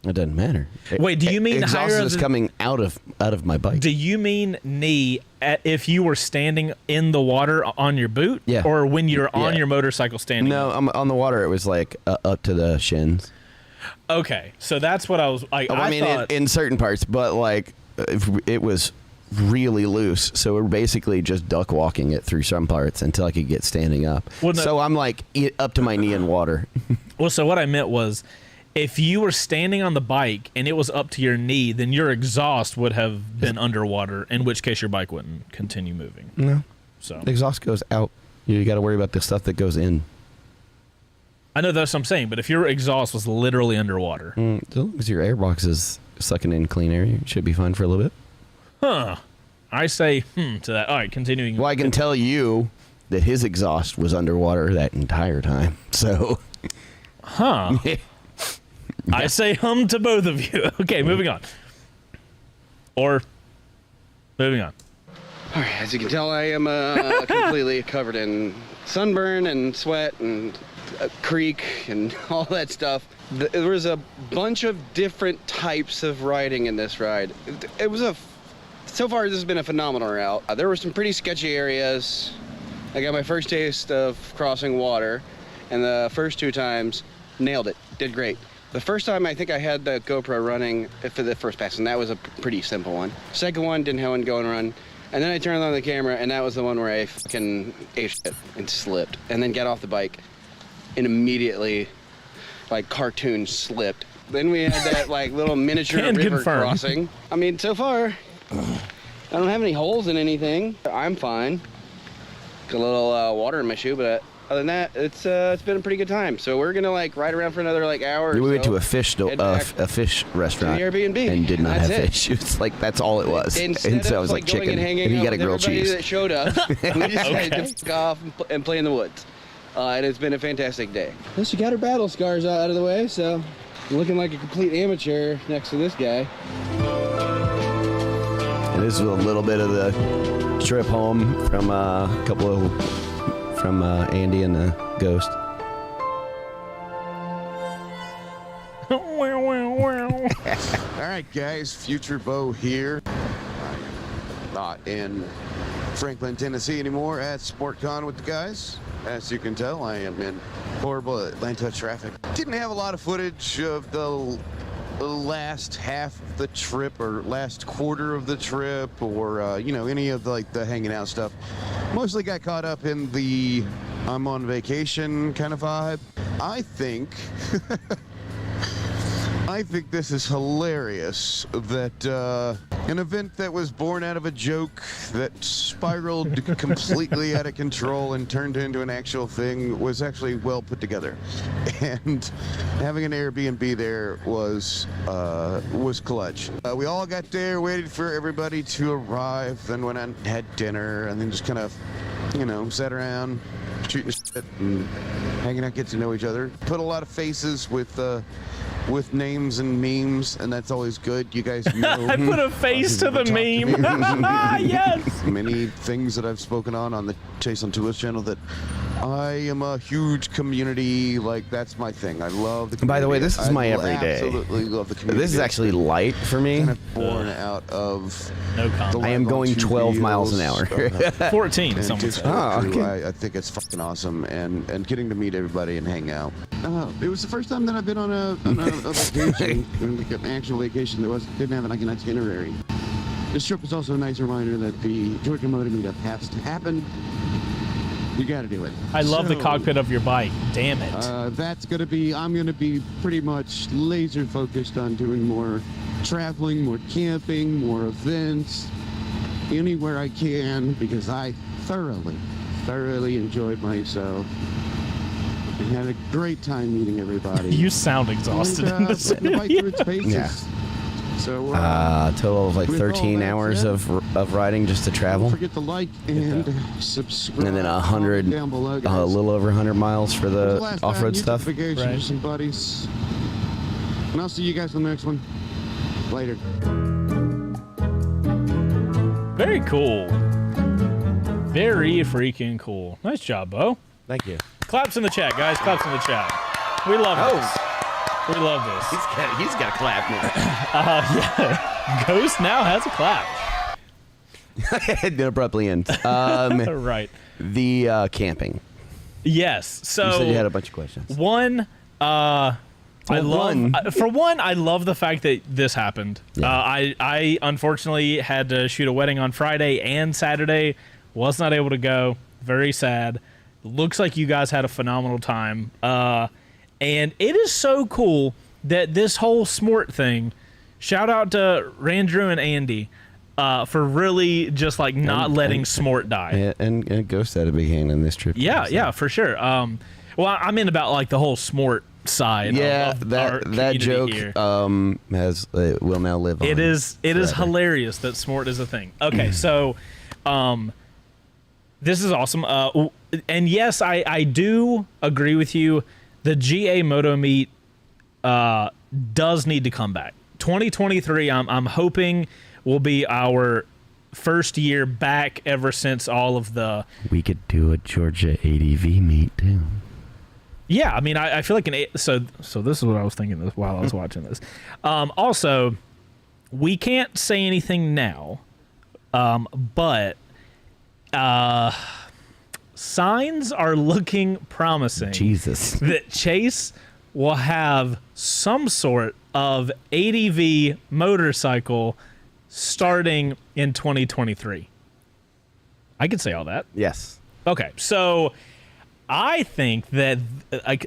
it doesn't matter. Wait, do you mean exhaust higher is than- coming out of my bike? Do you mean knee if you were standing in the water on your boot? Yeah. Or when you're on Yeah. your motorcycle standing? No, I'm on the water. It was like up to the shins. Okay, so that's what I was like. I mean, thought, in certain parts, but like it was really loose. So we're basically just duck walking it through some parts until I could get standing up. Well, no- So I'm like up to my knee in water. well, so what I meant was, if you were standing on the bike and it was up to your knee, then your exhaust would have been underwater. In which case, your bike wouldn't continue moving. No, So the exhaust goes out. You got to worry about the stuff that goes in. I know that's what I'm saying. But if your exhaust was literally underwater, As long as your airbox is sucking in clean air, you should be fine for a little bit. I say to that. All right, continuing. Well, I can tell you that his exhaust was underwater that entire time. So, I say to both of you. Okay, moving on. Or moving on. All right, as you can tell, I am completely covered in sunburn and sweat and creek and all that stuff. There was a bunch of different types of riding in this ride. So far, this has been a phenomenal route. There were some pretty sketchy areas. I got my first taste of crossing water, and the first 2 times, nailed it, did great. The first time, I think I had the GoPro running for the first pass, and that was a pretty simple one. Second one, didn't have one go and run. And then I turned on the camera, and that was the one where I fucking ate shit and slipped. And then got off the bike, and immediately, like, cartoon slipped. Then we had that, like, little miniature Can river confirm. crossing. I mean, so far, I don't have any holes in anything. I'm fine. Got a little water in my shoe, but other than that, it's been a pretty good time. So we're gonna like ride around for another like hour. we or went so, to a fish head back restaurant to the Airbnb, and did not and have that's it. fish. It's like that's all it was. Instead And so I of was like going chicken. and hanging And he out got a with grilled everybody cheese. that showed up, we decided to fuck off and play in the woods. And it's been a fantastic day. Well, she got her battle scars out of the way, so I'm looking like a complete amateur next to this guy. And this was a little bit of the trip home from Andy and the Ghost. All right, guys, Future Beau here. I'm not in Franklin, Tennessee anymore at Smortcon with the guys. As you can tell, I am in horrible Atlanta traffic. Didn't have a lot of footage of the last half of the trip or last quarter of the trip or, any of the hanging out stuff. Mostly got caught up in the I'm on vacation kind of vibe. I think this is hilarious that an event that was born out of a joke that spiraled completely out of control and turned into an actual thing was actually well put together. And having an Airbnb there was clutch. We all got there, waited for everybody to arrive, then went out and had dinner, and then just kind of, sat around shooting shit and hanging out, get to know each other. Put a lot of faces with names and memes, and that's always good. You guys know. I put a face to the me. meme. Yes. Many things that I've spoken on the Chase on Toolist channel that I am a huge community, like, that's my thing. I love the community. By the way, this is my I everyday. absolutely love the community. This is actually light for me. Kind of born out of No comment. I am going 12 miles an hour. 14, and someone just said. go Oh, through. okay. I think it's fucking awesome, and getting to meet everybody and hang out. It was the first time that I've been on a vacation, like an actual vacation that didn't have like an itinerary. This trip was also a nice reminder that the Georgia Motor Meetup has to happen. You got to do it. I love the So, cockpit of your bike. Damn it. That's gonna be. I'm gonna be pretty much laser focused on doing more traveling, more camping, more events, anywhere I can, because I thoroughly enjoyed myself and had a great time meeting everybody. You sound exhausted. And, putting the bike through its paces. Yeah. So Total of like with all 13 that hours said, of riding just to don't travel. forget to like and subscribe. And then 100, down below, a guys. little over 100 miles for The the last off-road time, stuff. vacation Right. with some buddies. And I'll see you guys on the next one. Later. Very cool. Very freaking cool. Nice job, Bo. Thank you. Claps in the chat, guys. Claps in the chat. We love this. We love this. He's got a clap now. Yeah. Ghost now has a clap. It abruptly ends. Right. The camping. Yes. So You said you had a bunch of questions. one, I Well, love. one. For one, I love the fact that this happened. Yeah. I unfortunately had to shoot a wedding on Friday and Saturday. Was not able to go. Very sad. Looks like you guys had a phenomenal time. And it is so cool that this whole Smort thing. Shout out to Randrew and Andy for really just like not letting Smort die. And Ghost had a big hand in this trip. Yeah, so. yeah, for sure. Well, I'm in about like the whole Smort side. Yeah, of our that joke community here. will now live on. It is forever. hilarious that Smort is a thing. Okay, so this is awesome. And yes, I do agree with you. The GA Moto Meet does need to come back. 2023, I'm hoping will be our first year back ever since all of the. We could do a Georgia ADV meet too. Yeah, I mean, I feel like so this is what I was thinking while I was watching this. Also, we can't say anything now, but signs are looking promising. Jesus. That Chase will have some sort of ADV motorcycle starting in 2023. I could say all that. Yes. Okay, so I think that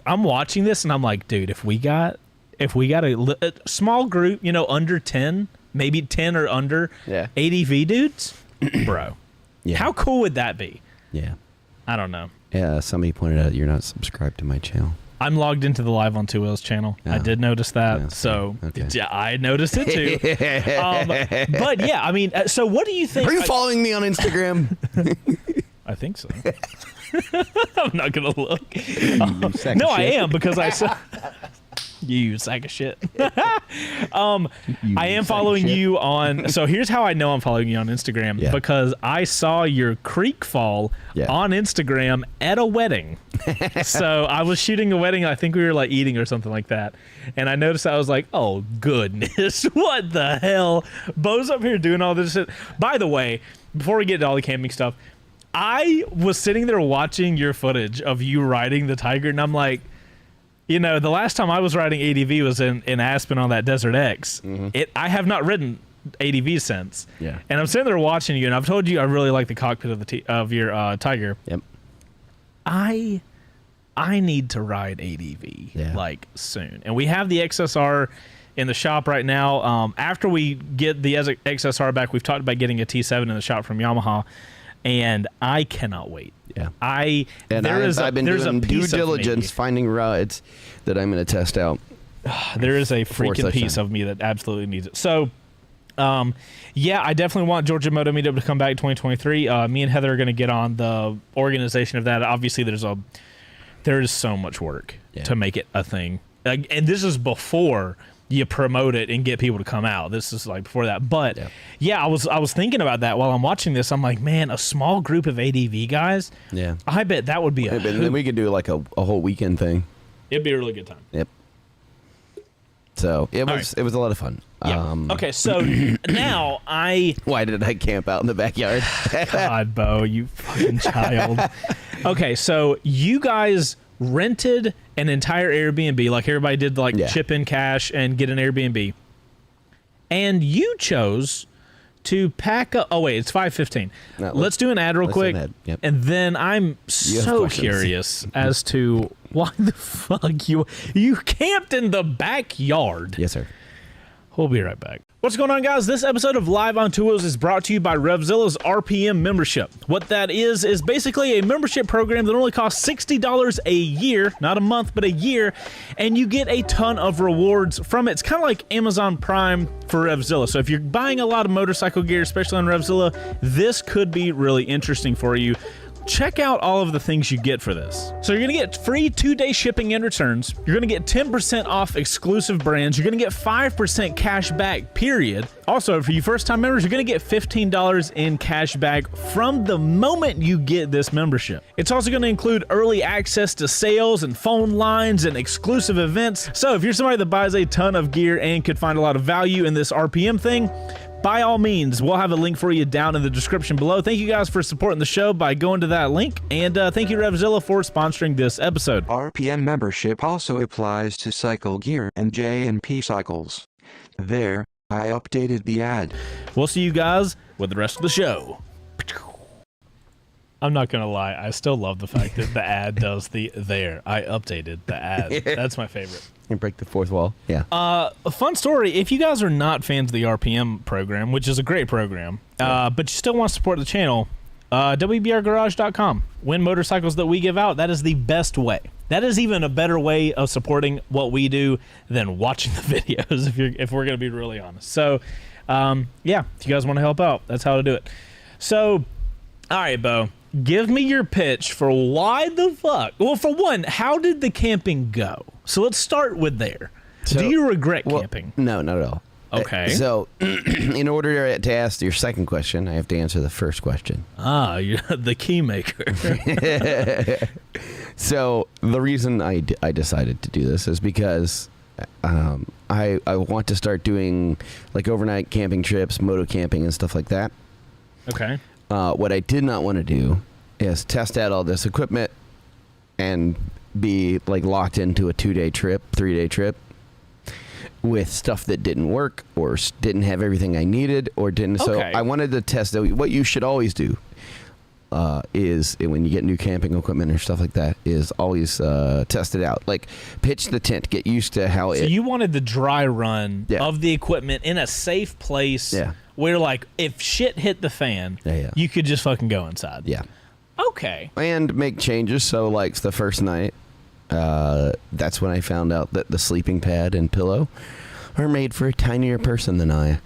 I'm watching this and I'm like, dude, if we got a small group, under 10, maybe 10 or under, Yeah. ADV dudes, bro, Yeah. how cool would that be? Yeah. I don't know. Yeah. Somebody pointed out you're not subscribed to my channel. I'm logged into the Live on Two Wheels channel. I Oh. did notice that, Yeah, so okay. yeah, I noticed it too. But yeah, I mean, so what do you think? Are you following me on Instagram? I think so. I'm not gonna look. sack No, of I shit. am because I saw you sack of shit. I am following you on. So here's how I know I'm following you on Instagram Yeah. because I saw your creek fall Yeah. on Instagram at a wedding. So I was shooting a wedding. I think we were like eating or something like that, and I noticed I was like, oh goodness, what the hell? Bo's up here doing all this shit. By the way, before we get to all the camping stuff. I was sitting there watching your footage of you riding the Tiger, and I'm like, the last time I was riding ADV was in Aspen on that Desert X. I have not ridden ADV since. Yeah. And I'm sitting there watching you, and I've told you I really like the cockpit of your Tiger. Yep. I need to ride ADV like soon, and we have the XSR in the shop right now. After we get the XSR back, we've talked about getting a T7 in the shop from Yamaha. And I cannot wait. Yeah. I've been doing due diligence finding rides that I'm going to test out. There is a freaking such piece time. of me that absolutely needs it. So, yeah, I definitely want Georgia Moto Meetup to come back in 2023. Me and Heather are going to get on the organization of that. Obviously, there is so much work to make it a thing. And this is before you promote it and get people to come out. This is like before that. But yeah, I was thinking about that while I'm watching this. I'm like, man, a small group of ADV guys. Yeah. I bet that would be a And then we could do like a whole weekend thing. It'd be a really good time. Yep. So it was a lot of fun. Yeah. Okay, so now Why did I camp out in the backyard? God, Beau, you fucking child. Okay, so you guys rented an entire Airbnb, like everybody did, like chip in cash and get an Airbnb, and you chose to pack up. Oh wait, it's 5:15. No, let's do an ad real quick, Yep. and then I'm so curious as to why the fuck you camped in the backyard. Yes, sir. We'll be right back. What's going on, guys? This episode of Live on Two Wheels is brought to you by Revzilla's RPM membership. What that is basically a membership program that only costs $60 a year, not a month, but a year, and you get a ton of rewards from it. It's kind of like Amazon Prime for Revzilla. So if you're buying a lot of motorcycle gear, especially on Revzilla, this could be really interesting for you. Check out all of the things you get for this. So you're gonna get free 2-day shipping and returns. You're gonna get 10% off exclusive brands. You're gonna get 5% cash back, period. Also, for you first-time members, you're gonna get $15 in cash back from the moment you get this membership. It's also gonna include early access to sales and phone lines and exclusive events. So if you're somebody that buys a ton of gear and could find a lot of value in this RPM thing, by all means, we'll have a link for you down in the description below. Thank you guys for supporting the show by going to that link. And thank you, Revzilla, for sponsoring this episode. RPM membership also applies to cycle gear and J&P cycles. There, I updated the ad. We'll see you guys with the rest of the show. I'm not going to lie. I still love the fact that the ad does the there. I updated the ad. That's my favorite. And break the fourth wall. Yeah. A fun story. If you guys are not fans of the RPM program, which is a great program, but you still want to support the channel, WBRgarage.com. Win motorcycles that we give out. That is the best way. That is even a better way of supporting what we do than watching the videos, if we're going to be really honest. So, yeah, if you guys want to help out, that's how to do it. So, all right, Beau. Give me your pitch for why the fuck. Well, for one, how did the camping go? So let's start with there. So, do you regret camping? No, not at all. Okay. So, in order to ask your second question, I have to answer the first question. Ah, you're the key maker. So, the reason I decided to do this is because I want to start doing like overnight camping trips, moto camping, and stuff like that. Okay. What I did not want to do is test out all this equipment and be like locked into a 2-day trip, 3-day trip with stuff that didn't work or didn't have everything I needed or didn't. So I wanted to test out. What you should always do is when you get new camping equipment or stuff like that is always test it out. Like pitch the tent, get used to how So you wanted the dry run of the equipment in a safe place. Yeah. Where, like, if shit hit the fan, you could just fucking go inside. Yeah. Okay. And make changes. So, like, the first night, that's when I found out that the sleeping pad and pillow are made for a tinier person than I.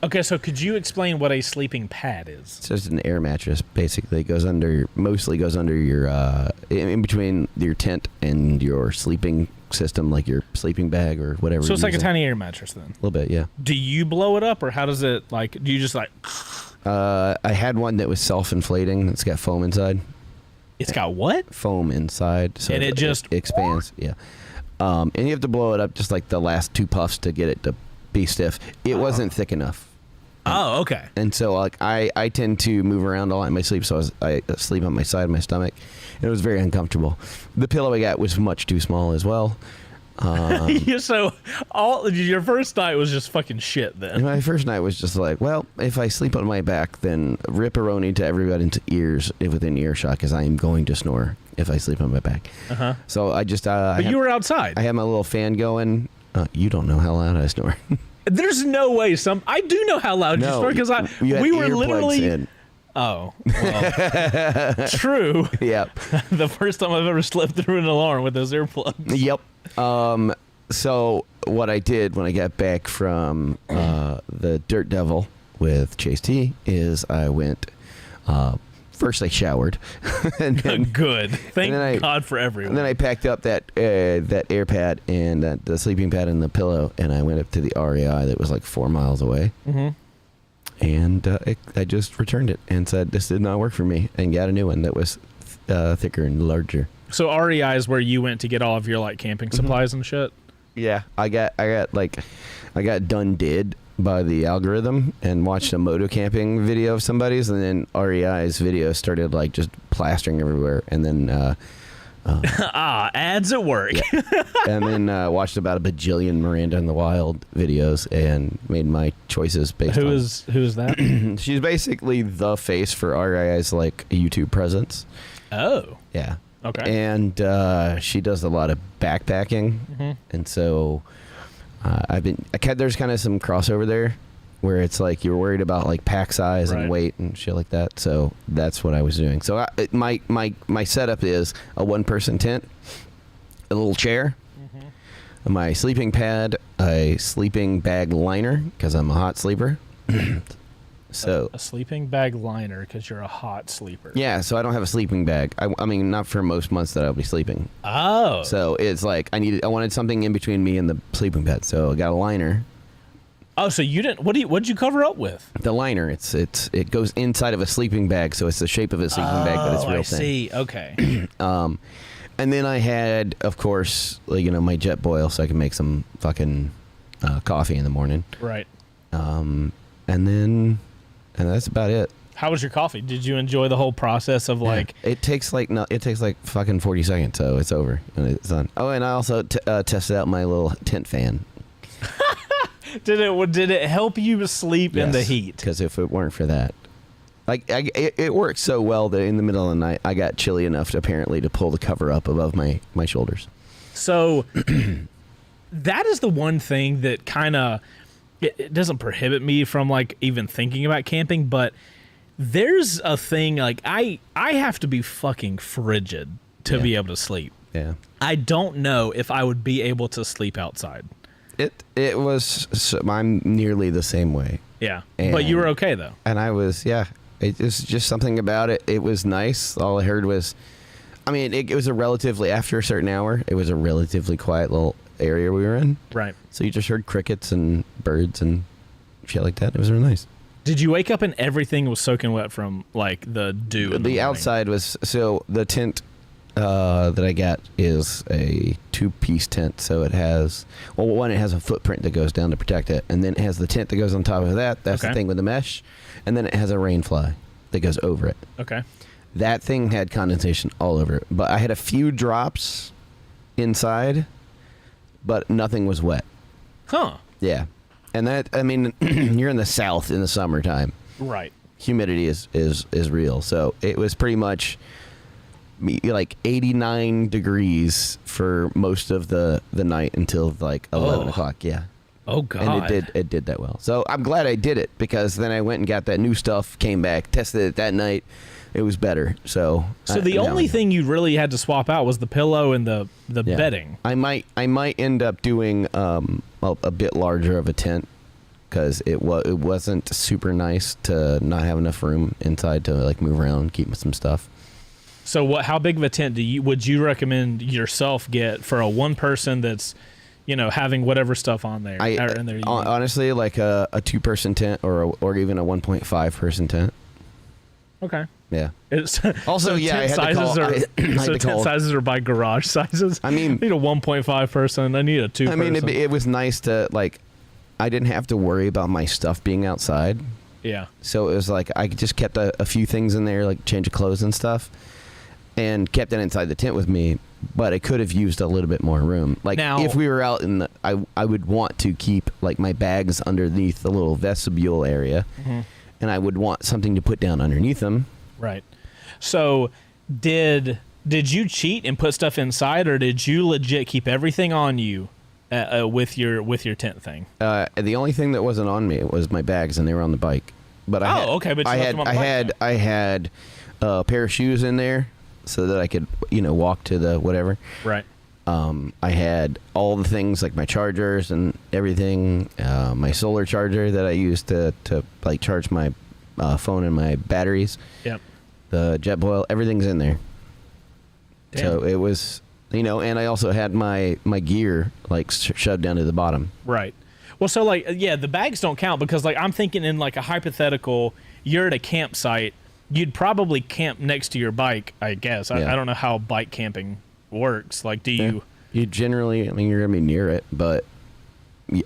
Okay, so could you explain what a sleeping pad is? It's just an air mattress, basically. It goes under, mostly goes under your, in between your tent and your sleeping system, like your sleeping bag or whatever. So it's like a tiny air mattress then? A little bit, yeah. Do you blow it up, or how does it, like, do you just like... I had one that was self-inflating. It's got foam inside. It's got what? Foam inside. So and it just... expands, yeah. And you have to blow it up just like the last 2 puffs to get it to be stiff. It wasn't thick enough. Oh, okay. And so, like, I tend to move around a lot in my sleep, so I sleep on my side of my stomach, and it was very uncomfortable. The pillow I got was much too small as well. So, your first night was just fucking shit then. My first night was just like, well, if I sleep on my back, then ripperoni to everybody's ears within earshot, because I am going to snore if I sleep on my back. Uh-huh. So I just... but you were outside. I had my little fan going. You don't know how loud I snore. There's no way I do know how loud you snore because we were literally in. Oh, well, true. Yep. The first time I've ever slept through an alarm with those earplugs. Yep. So what I did when I got back from the Dirt Devil with Chase T is I went first I showered. and then, Good. Thank God for everyone. And then I packed up that air pad and the sleeping pad and the pillow, and I went up to the REI that was like 4 miles away. Mm-hmm. And I just returned it and said this did not work for me, and got a new one that was thicker and larger. So REI is where you went to get all of your like camping supplies and shit. Yeah, I got done did by the algorithm and watched a moto camping video of somebody's, and then REI's video started like just plastering everywhere, and then ads at work. Yeah. And then watched about a bajillion Miranda in the Wild videos and made my choices based on. Who is that? She's basically the face for REI's like YouTube presence. Oh. Yeah. Okay. And she does a lot of backpacking, and so there's kind of some crossover there, where it's like you're worried about like pack size and weight and shit like that. So that's what I was doing. So my setup is a 1-person tent, a little chair, my sleeping pad, a sleeping bag liner because I'm a hot sleeper. So a sleeping bag liner because you're a hot sleeper. Yeah, so I don't have a sleeping bag. I mean, not for most months that I'll be sleeping. Oh. So it's like I wanted something in between me and the sleeping bed. So I got a liner. Oh, so you didn't? What'd you cover up with? The liner. It goes inside of a sleeping bag, so it's the shape of a sleeping bag, but it's real thin. I see. Okay. And then I had, of course, like, my jet boil, so I can make some fucking coffee in the morning. Right. And that's about it. How was your coffee? Did you enjoy the whole process of like? Yeah. It takes like fucking 40 seconds, so it's over and it's done. Oh, and I also tested out my little tent fan. Did it help you sleep in the heat? Because if it weren't for that, like it worked so well that in the middle of the night I got chilly enough to apparently to pull the cover up above my shoulders. So that is the one thing that kind of it doesn't prohibit me from like even thinking about camping, but there's a thing like I have to be fucking frigid to be able to sleep. Yeah. I don't know if I would be able to sleep outside. It was I'm nearly the same way. Yeah. But you were okay though. And I was, yeah. It was just something about it. It was nice. All I heard was, I mean, it was after a certain hour, it was a relatively quiet little area we were in. Right. So you just heard crickets and birds and shit like that. It was really nice. Did you wake up and everything was soaking wet from like the dew? The outside was, so the tent that I got is a 2-piece tent. So it has, one, it has a footprint that goes down to protect it. And then it has the tent that goes on top of that. That's the thing with the mesh. And then it has a rain fly that goes over it. Okay. That thing had condensation all over it. But I had a few drops inside, but nothing was wet. Huh. Yeah. And that, I mean, you're in the South in the summertime. Right. Humidity is real. So it was pretty much like 89 degrees for most of the night until like 11 o'clock. Yeah. Oh, God. And it did that well. So I'm glad I did it, because then I went and got that new stuff, came back, tested it that night. It was better. So the only thing you really had to swap out was the pillow and the bedding. I might end up doing a bit larger of a tent, because it wasn't super nice to not have enough room inside to like move around and keep some stuff. So how big of a tent would you recommend yourself get for a one person that's, having whatever stuff on there? Honestly, like a 2-person tent or even a 1.5 person tent. Okay. Yeah. Also, I had tent sizes are by garage sizes. I mean, I need a 1.5 person. I need a 2 person. I mean, it was nice to like, I didn't have to worry about my stuff being outside. Yeah. So it was like I just kept a few things in there, like change of clothes and stuff, and kept it inside the tent with me. But I could have used a little bit more room. Like if we were out in the, I would want to keep like my bags underneath the little vestibule area, and I would want something to put down underneath them. Right. So did you cheat and put stuff inside, or did you legit keep everything on you with your tent thing? The only thing that wasn't on me was my bags, and they were on the bike. But but I had a pair of shoes in there so that I could walk to the whatever. Right. I had all the things like my chargers and everything, my solar charger that I used to like charge my phone and my batteries. Yep. the Jetboil, everything's in there. Damn. So it was, and I also had my gear like shoved down to the bottom. Right. Well, so like, yeah, the bags don't count because like I'm thinking in like a hypothetical, you're at a campsite, you'd probably camp next to your bike, I guess. I don't know how bike camping works. Like, do you? You generally, you're gonna be near it, but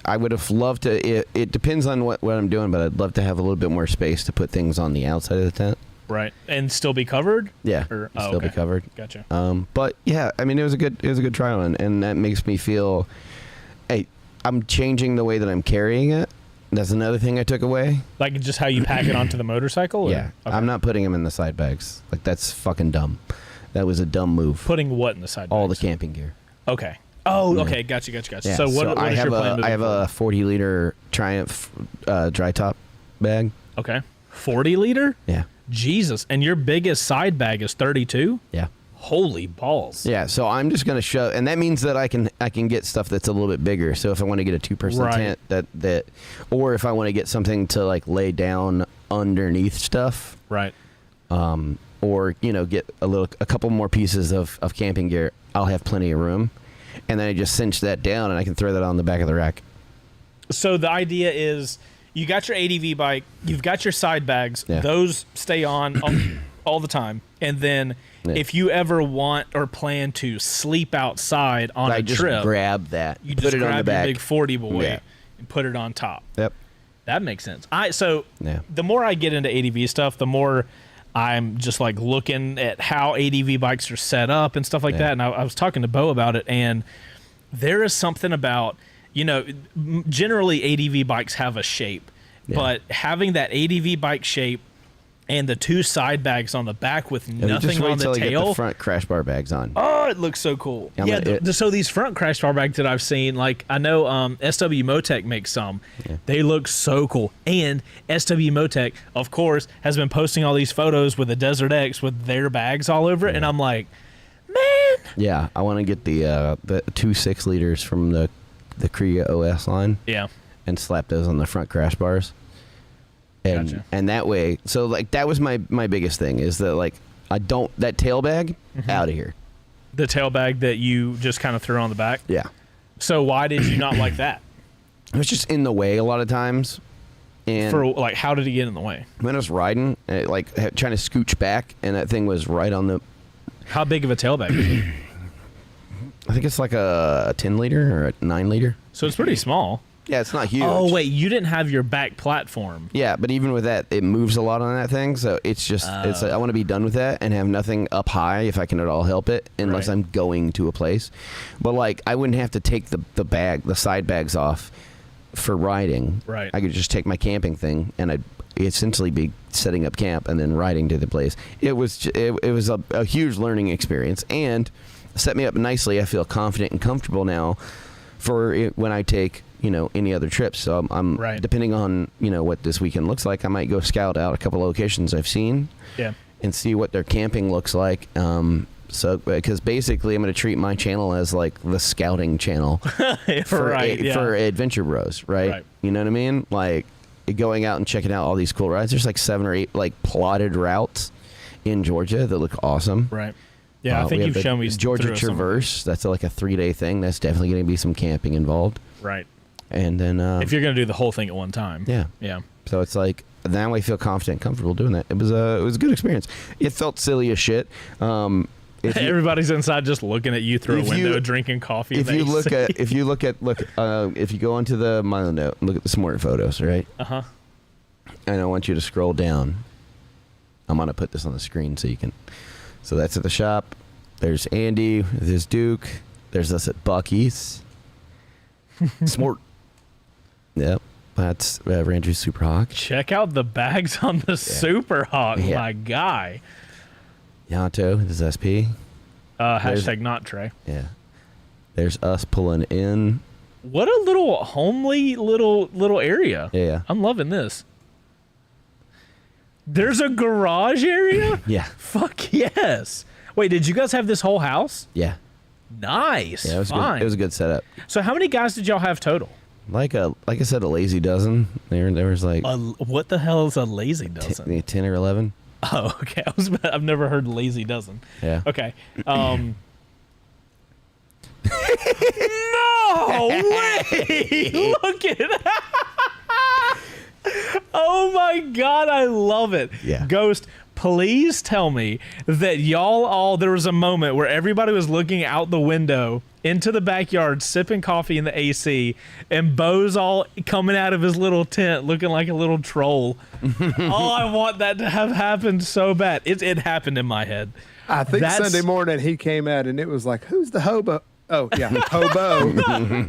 I would have loved to. It depends on what I'm doing, but I'd love to have a little bit more space to put things on the outside of the tent. Right, and still be covered. Yeah, still be covered. Gotcha. But yeah, it was a good trial, and that makes me feel. Hey, I'm changing the way that I'm carrying it. That's another thing I took away. Like just how you pack it onto the motorcycle? Or? Yeah, okay. I'm not putting them in the side bags. Like that's fucking dumb. That was a dumb move. Putting what in the side bags? All the camping gear. Okay. Oh, okay. Gotcha. Yeah. So what is your plan? I have a 40-liter Triumph dry top bag. Okay. 40-liter? Yeah. Jesus. And your biggest side bag is 32? Yeah. Holy balls. Yeah, so I'm just gonna show, and that means that I can get stuff that's a little bit bigger. So if I want to get a 2-person tent, that, or if I want to get something to like lay down underneath stuff, right? Or get a couple more pieces of camping gear, I'll have plenty of room, and then I just cinch that down and I can throw that on the back of the rack. So the idea is you got your ADV bike, you've got your side bags, those stay on all the time, and then. Yeah. If you ever want or plan to sleep outside on a trip, just grab that. You just grab your big 40 boy and put it on top. Yep, that makes sense. The more I get into ADV stuff, the more I'm just like looking at how ADV bikes are set up and stuff like that. And I was talking to Beau about it, and there is something about generally ADV bikes have a shape, but having that ADV bike shape. And the 2 side bags on the back with nothing on the tail. Get the front crash bar bags on. Oh, it looks so cool. So these front crash bar bags that I've seen, like I know SW Motec makes some. Yeah. They look so cool. And SW Motec, of course, has been posting all these photos with the Desert X with their bags all over it. And I'm like, man. Yeah, I want to get the 2 6-liters from the Kriya OS line. Yeah. And slap those on the front crash bars. And that way, so like that was my biggest thing is that like that tail bag out of here. The tail bag that you just kind of threw on the back? Yeah. So why did you not like that? It was just in the way a lot of times. And for like, how did he get in the way? When I was riding, like trying to scooch back, and that thing was right on the. How big of a tail bag is it? I think it's like a 10-liter or a 9-liter. So it's pretty small. Yeah, it's not huge. Oh, wait, you didn't have your back platform. Yeah, but even with that, it moves a lot on that thing, so it's just, it's like, I want to be done with that and have nothing up high if I can at all help it, unless I'm going to a place. But, like, I wouldn't have to take the side bags off for riding. Right. I could just take my camping thing, and I'd essentially be setting up camp and then riding to the place. It was a huge learning experience, and set me up nicely. I feel confident and comfortable now for when I take any other trips. So I'm depending on what this weekend looks like, I might go scout out a couple locations I've seen, and see what their camping looks like. So because basically I'm going to treat my channel as like the scouting channel for adventure bros, right? You know what I mean? Like going out and checking out all these cool rides. There's like 7 or 8 like plotted routes in Georgia that look awesome. Right. Yeah, I think you've shown me Georgia Traverse. That's like a 3-day thing. That's definitely going to be some camping involved. Right. And then if you're going to do the whole thing at one time. Yeah. So it's like now I feel confident and comfortable doing that. It was a good experience. It felt silly as shit. Everybody's inside just looking at you through a window, drinking coffee. If you go onto the Milo Note and look at the Smart photos, right? And I want you to scroll down. I'm gonna put this on the screen so you can. So that's at the shop. There's Andy. There's Duke. There's us at Bucky's. Smort. Yep. That's Randy's Super Hawk. Check out the bags on the Super Hawk, my guy. Yanto, this is SP. Hashtag not Trey. Yeah. There's us pulling in. What a little homely little area. Yeah. I'm loving this. There's a garage area? Yeah. Fuck yes. Wait, did you guys have this whole house? Yeah. Nice. Yeah, it was fine. Good. It was a good setup. So how many guys did y'all have total? Like I said, a lazy dozen. There was like what the hell is a lazy dozen? 10 or 11. Oh, okay. I've never heard lazy dozen. Yeah. Okay. No way! Look at that! Oh my god, I love it. Yeah. Ghost, please tell me that there was a moment where everybody was looking out the window into the backyard, sipping coffee in the AC, and Beau's all coming out of his little tent looking like a little troll. Oh, I want that to have happened so bad. It happened in my head. I think Sunday morning he came out and it was like, who's the hobo? Oh, yeah, hobo.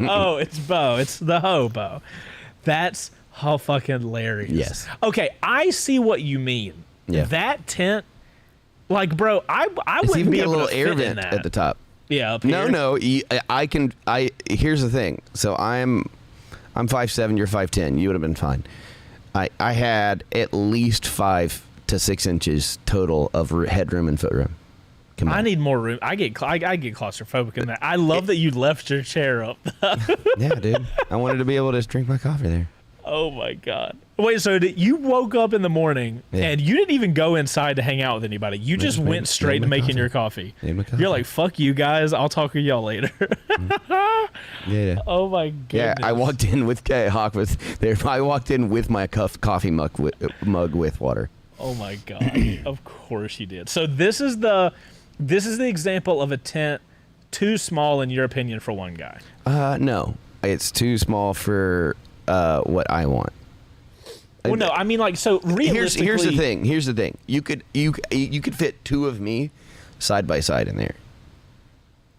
Oh, it's Beau. It's the hobo. That's how fucking hilarious. Yes. Okay, I see what you mean. Yeah. That tent, like, bro, I It's wouldn't even be got a able little to air fit in vent that. at the top. Yeah, up here. No, here's the thing. So I'm 5'7", you're 5'10". You would have been fine. I had at least 5 to 6 inches total of headroom and footroom. I need more room. I get claustrophobic in that. I love that you left your chair up. Yeah, dude. I wanted to be able to drink my coffee there. Oh my god. Wait, so you woke up in the morning and you didn't even go inside to hang out with anybody. You just went straight to making your coffee. You're like, fuck you guys. I'll talk with y'all later. Yeah. Oh my goodness. Yeah, I walked in with Hawk I walked in with my coffee mug with water. Oh my god. Of course you did. So this is the example of a tent too small in your opinion for one guy. No. It's too small for what I want. Well, no, I mean, like, so realistically, here's the thing. You could fit 2 of me side by side in there.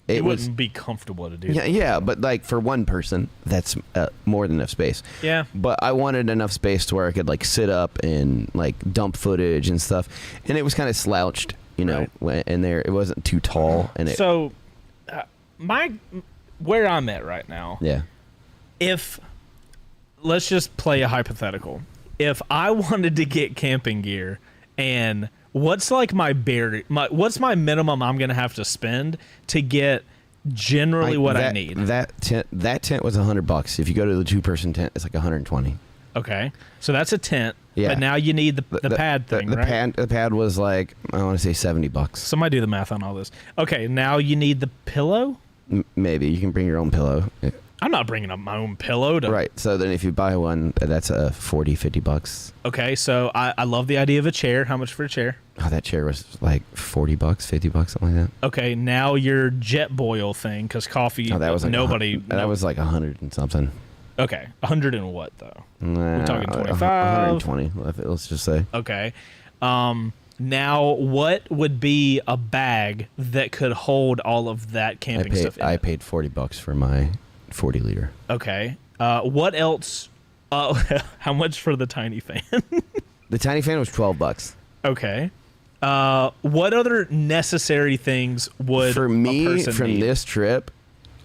It wouldn't be comfortable to do. Yeah, but like for one person, that's more than enough space. Yeah. But I wanted enough space to where I could like sit up and like dump footage and stuff, and it was kind of slouched, in there. It wasn't too tall, and so where I'm at right now. Yeah. If let's just play a hypothetical. If I wanted to get camping gear, and what's like what's my minimum I'm gonna have to spend to get generally what I need? That tent was $100. If you go to the 2-person tent, it's like 120. Okay, so that's a tent. Yeah. But now you need the pad thing, right? The pad was like, I want to say $70. Somebody do the math on all this. Okay, now you need the pillow. Maybe you can bring your own pillow. I'm not bringing up my own pillow. Right. So then if you buy one, that's $40-50. Okay. So I love the idea of a chair. How much for a chair? Oh, that chair was like $40, $50, something like that. Okay. Now your jet boil thing, because coffee. Oh, that was like that was like 100 and something. Okay. 100 and what though? Nah, we're talking 25. 120. Let's just say. Okay. Now what would be a bag that could hold all of that camping stuff in I paid $40 for my 40-liter. Okay. What else? How much for the tiny fan? The tiny fan was $12. Okay. What other necessary things would for me a person from need? this trip?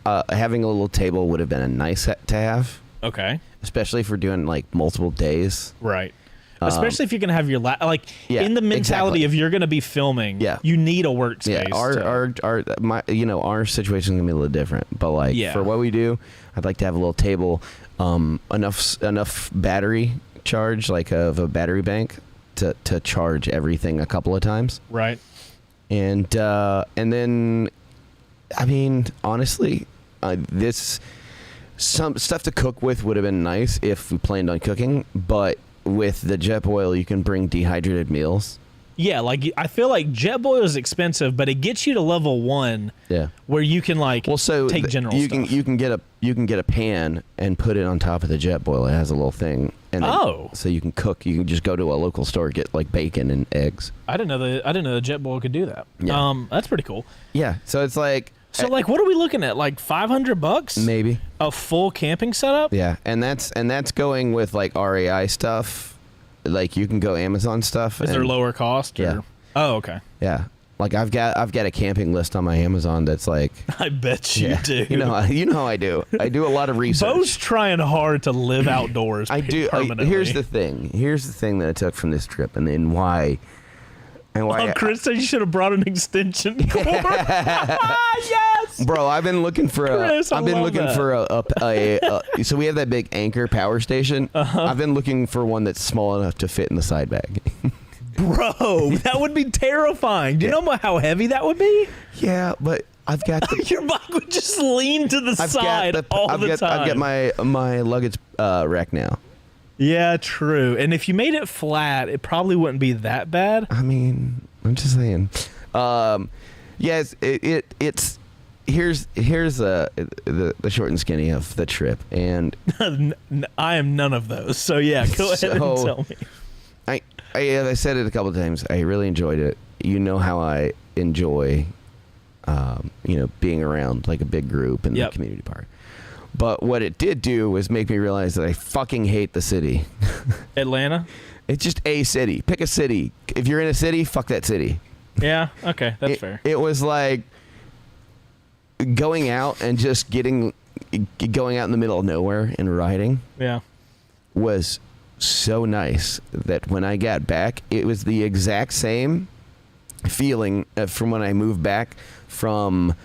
Having a little table would have been a nice to have. Okay. Especially if we're doing like multiple days. Right. Especially if you're gonna have your in the mentality of you're gonna be filming. Yeah. You need a workspace. Yeah. Our situation is gonna be a little different, but for what we do, I'd like to have a little table, enough battery charge, like of a battery bank, to charge everything a couple of times. Right. And then, I mean, honestly, some stuff to cook with would have been nice if we planned on cooking, but with the jet boil, you can bring dehydrated meals. Yeah, like I feel like jet boil is expensive, but it gets you to level 1. Yeah, where you can take general stuff. You can get a pan and put it on top of the jet boil. It has a little thing, and so you can cook. You can just go to a local store, get like bacon and eggs. I didn't know the jet boil could do that. Yeah. That's pretty cool. Yeah, so it's like. So what are we looking at? Like $500? Maybe. A full camping setup? Yeah, and that's going with like REI stuff. Like you can go Amazon stuff. Is there lower cost? Yeah. Oh, okay. Yeah. Like I've got a camping list on my Amazon that's like. I bet you do. You know how I do. I do a lot of research. Beau's trying hard to live outdoors. I do. Here's the thing that I took from this trip, and then why. And why Chris said you should have brought an extension cord. Yes, bro. I've been looking for so we have that big Anchor power station. I've been looking for one that's small enough to fit in the side bag. Bro, that would be terrifying. Do you know how heavy that would be? Yeah, but I've got the, Your bike would just lean to the side all the time. I've got my luggage rack now. Yeah, true. And if you made it flat, it probably wouldn't be that bad. I mean, I'm just saying. Yes, it's here's the short and skinny of the trip, and I am none of those. So yeah, go ahead and tell me. I said it a couple of times. I really enjoyed it. You know how I enjoy, being around like a big group in the community park. But what it did do was make me realize that I fucking hate the city. Atlanta? It's just a city. Pick a city. If you're in a city, fuck that city. Yeah, okay, that's fair. It was like going out and just going out in the middle of nowhere and riding. Yeah. Was so nice that when I got back, it was the exact same feeling from when I moved back from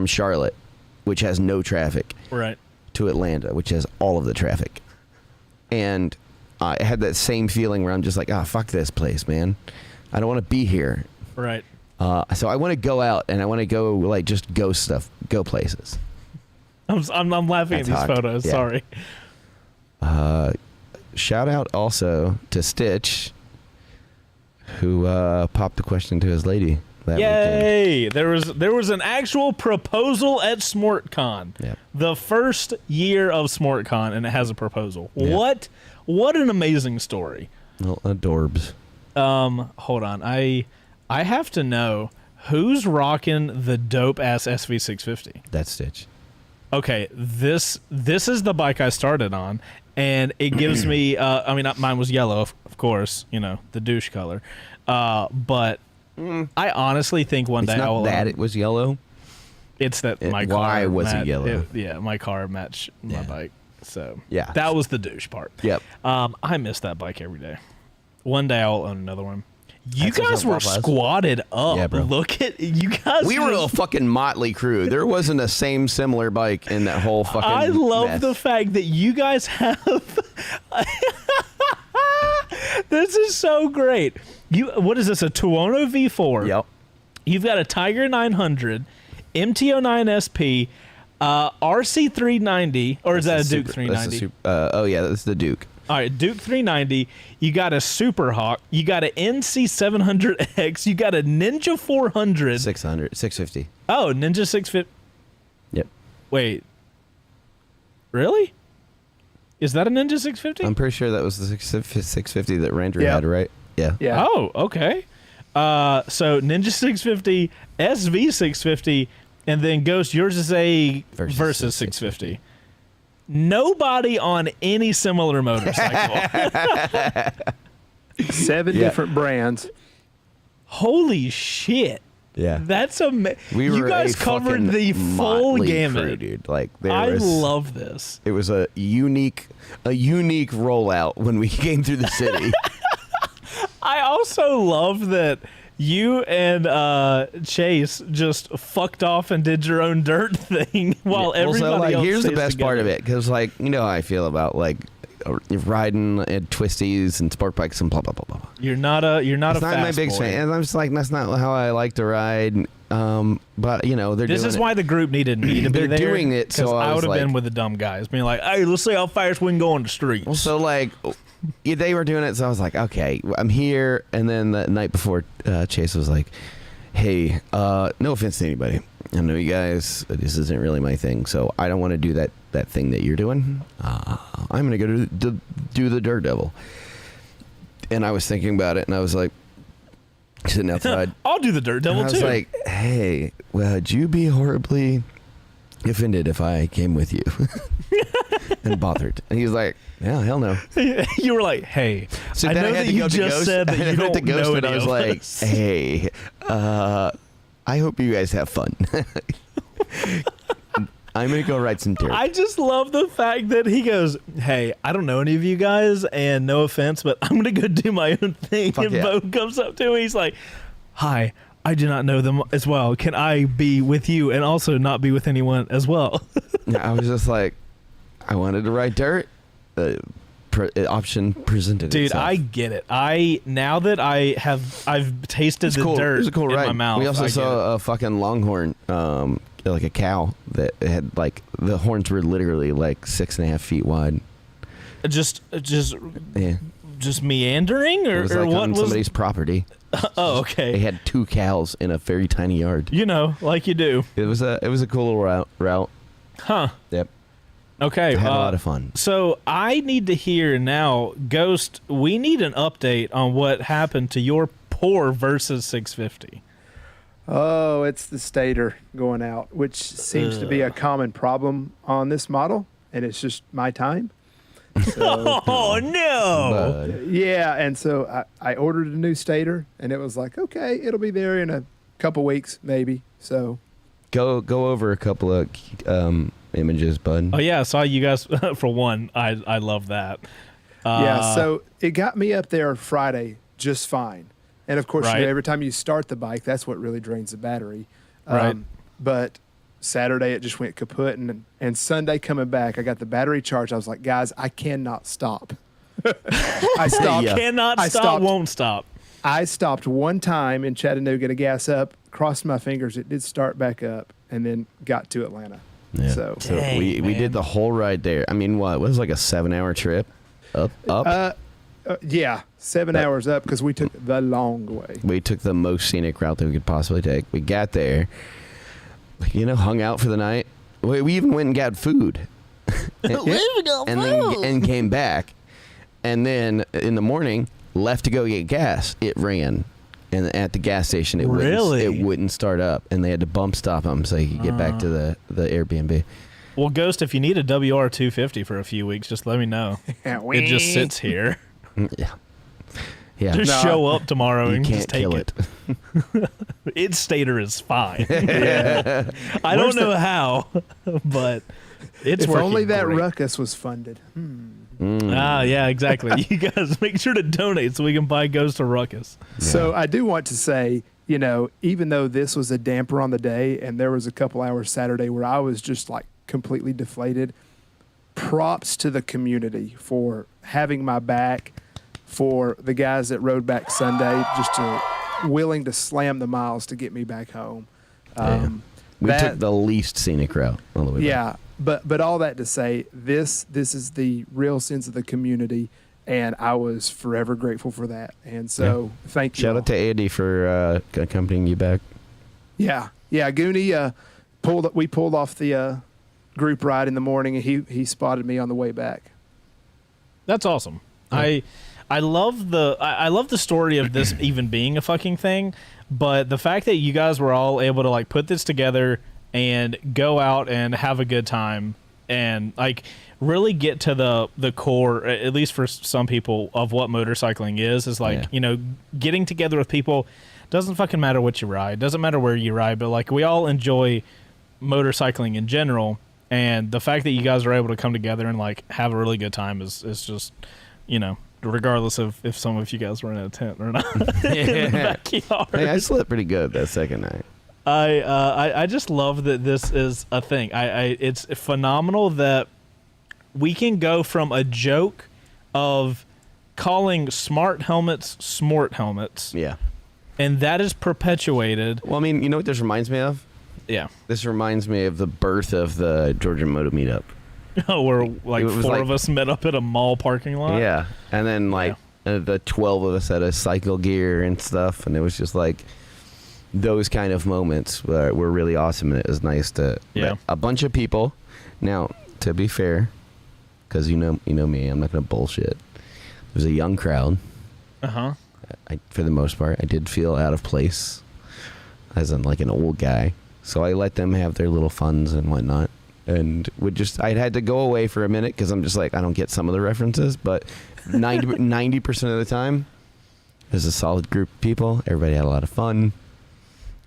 Charlotte, which has no traffic, right, to Atlanta, which has all of the traffic. And I had that same feeling where I'm just like, fuck this place, man. I don't want to be here. Right. So I want to go out and I want to go just go places. I'm laughing at these photos. Yeah. Sorry. Shout out also to Stitch, who popped the question to his lady. Yay! Weekend. There was an actual proposal at Smortcon. Yep. The first year of Smortcon, and it has a proposal. Yep. What an amazing story. Well, adorbs. Hold on. I have to know who's rocking the dope ass SV650. That's Stitch. Okay, this is the bike I started on, and it gives me. Mine was yellow, of course. The douche color. But I honestly think one day I will. It was yellow. It's that my car. Why was it yellow? My car matched my bike. So yeah, that was the douche part. Yep. I miss that bike every day. One day I'll own another one. You guys were squatted up. Yeah, bro. Look at you guys. We were a fucking motley crew. There wasn't a similar bike in that whole fucking I love mess. the fact that you guys have. This is so great. What is this? A Tuono V4? Yep. You've got a Tiger 900, MT09 SP, RC 390, or is that a Duke 390? That's the Duke. All right, Duke 390. You got a Super Hawk. You got an NC 700X. You got a Ninja 400. 650. Oh, Ninja 650. Yep. Wait. Really? Is that a Ninja 650? I'm pretty sure that was the 650 that Ranger had, right? Yeah. Oh, okay. So Ninja 650, SV 650, and then Ghost, yours is a Versus 650. Nobody on any similar motorcycle. 7 different brands. Holy shit. Yeah. That's amazing. You were guys covered the full gamut. Crew, dude. Like I love this. It was a unique rollout when we came through the city. I also love that you and Chase just fucked off and did your own dirt thing while everybody else here's the stays best together. part of it, because you know how I feel about riding and twisties and sport bikes and blah blah blah blah. You're not a It's not fast my biggest boy. fan, and I'm just like, that's not how I like to ride. But they're This doing is it. why the group needed me to be They're there. doing it, so I I would was have been like- with the dumb guys, being like, "Hey, let's see how fast we can go on the streets." Well, so they were doing it, so I was like, okay, I'm here. And then the night before, Chase was like, hey, no offense to anybody, I know you guys, this isn't really my thing, so I don't want to do that thing that you're doing. I'm gonna go do the Dirt Devil. And I was thinking about it, and I was like, sitting outside. I'll do the Dirt Devil and I was too. like, hey, would you be horribly offended if I came with you and bothered? And he was like, yeah, hell no. You were like, "Hey, So I then know had that to you go to just Ghost. said that I you went to don't Ghost know and I any was of like, us." hey, I hope you guys have fun. I'm gonna go ride some dirt. I just love the fact that he goes, "Hey, I don't know any of you guys, and no offense, but I'm gonna go do my own thing." Fuck and yeah. Beau comes up to me, he's like, "Hi, I do not know them as well. Can I be with you and also not be with anyone as well?" I was just like, I wanted to ride dirt. option presented Dude, itself. I get it. Now that I've tasted the dirt It was a cool in ride. my mouth. We also I get it. saw a fucking longhorn, like a cow that had like the horns were literally like 6.5 feet wide. Just Yeah. just meandering, It or, was or like what on was? somebody's property. Oh, They okay. had 2 cows in a very tiny yard. You know, like you do, It was a cool little route. huh? Yep. Okay. Had a lot of fun. So I need to hear now, Ghost. We need an update on what happened to your poor versus 650. Oh, it's the stator going out, which seems to be a common problem on this model, and it's just my time. So, Oh no! But yeah, and so I ordered a new stator, and it was like, okay, it'll be there in a couple weeks, maybe. So go over a couple of images, bud. Oh yeah, I saw you guys. For one, I love that. yeah, so it got me up there Friday just fine. And of course, Right. every time you start the bike, that's what really drains the battery. Right. But Saturday it just went kaput, and Sunday coming back, I got the battery charged. I was like, guys, I cannot stop. I stopped. Yeah. Cannot I stop, stopped. won't stop. I stopped one time in Chattanooga to gas up, crossed my fingers. It did start back up, and then got to Atlanta. Yeah. So Dang, we man. did the whole ride there. I mean, what? It was like a 7-hour trip up. yeah, 7 hours up because we took the long way. We took the most scenic route that we could possibly take. We got there, hung out for the night. We even went and got food. and came back. And then in the morning, left to go get gas. It ran. And at the gas station, it wouldn't start up. And they had to bump stop them so he could get back to the Airbnb. Well, Ghost, if you need a WR250 for a few weeks, just let me know. It just sits here. Yeah. Yeah. Just show up tomorrow You and can't just take kill it. it. Its stator is fine. Yeah. I don't know how, but it's If working only that great. ruckus was funded. Ah, yeah, exactly. You guys make sure to donate so we can buy Ghost a ruckus. So I do want to say, even though this was a damper on the day, and there was a couple hours Saturday where I was just like completely deflated, props to the community for having my back, for the guys that rode back Sunday, willing to slam the miles to get me back home. We took the least scenic route all the way back. Yeah, but all that to say, this is the real sense of the community, and I was forever grateful for that. And so, thank you. Shout all. out to Andy for accompanying you back. Yeah, Goonie we pulled off the group ride in the morning, and he spotted me on the way back. That's awesome. I love the story of this even being a fucking thing, but the fact that you guys were all able to like put this together and go out and have a good time and like really get to the core, at least for some people, of what motorcycling is like, getting together with people. Doesn't fucking matter what you ride, doesn't matter where you ride, but like we all enjoy motorcycling in general, and the fact that you guys are able to come together and like have a really good time is just, regardless of if some of you guys were in a tent or not. In the backyard. Hey, I slept pretty good that second night. I just love that this is a thing. It's phenomenal that we can go from a joke of calling smart helmets smort helmets. Yeah. And that is perpetuated. Well, I mean, you know what this reminds me of? Yeah. This reminds me of the birth of the Georgia Moto Meetup. Oh, where like It was four like- of us met up at a mall parking lot. Yeah. And then the 12 of us had a cycle gear and stuff, and it was just like those kind of moments were really awesome, and it was nice to met a bunch of people. Now, to be fair, because you know me, I'm not going to bullshit. It was a young crowd. Uh-huh. For the most part, I did feel out of place, as in like an old guy. So I let them have their little funs and whatnot, and I'd had to go away for a minute because I'm just like, I don't get some of the references, but 90% of the time, it was a solid group of people. Everybody had a lot of fun,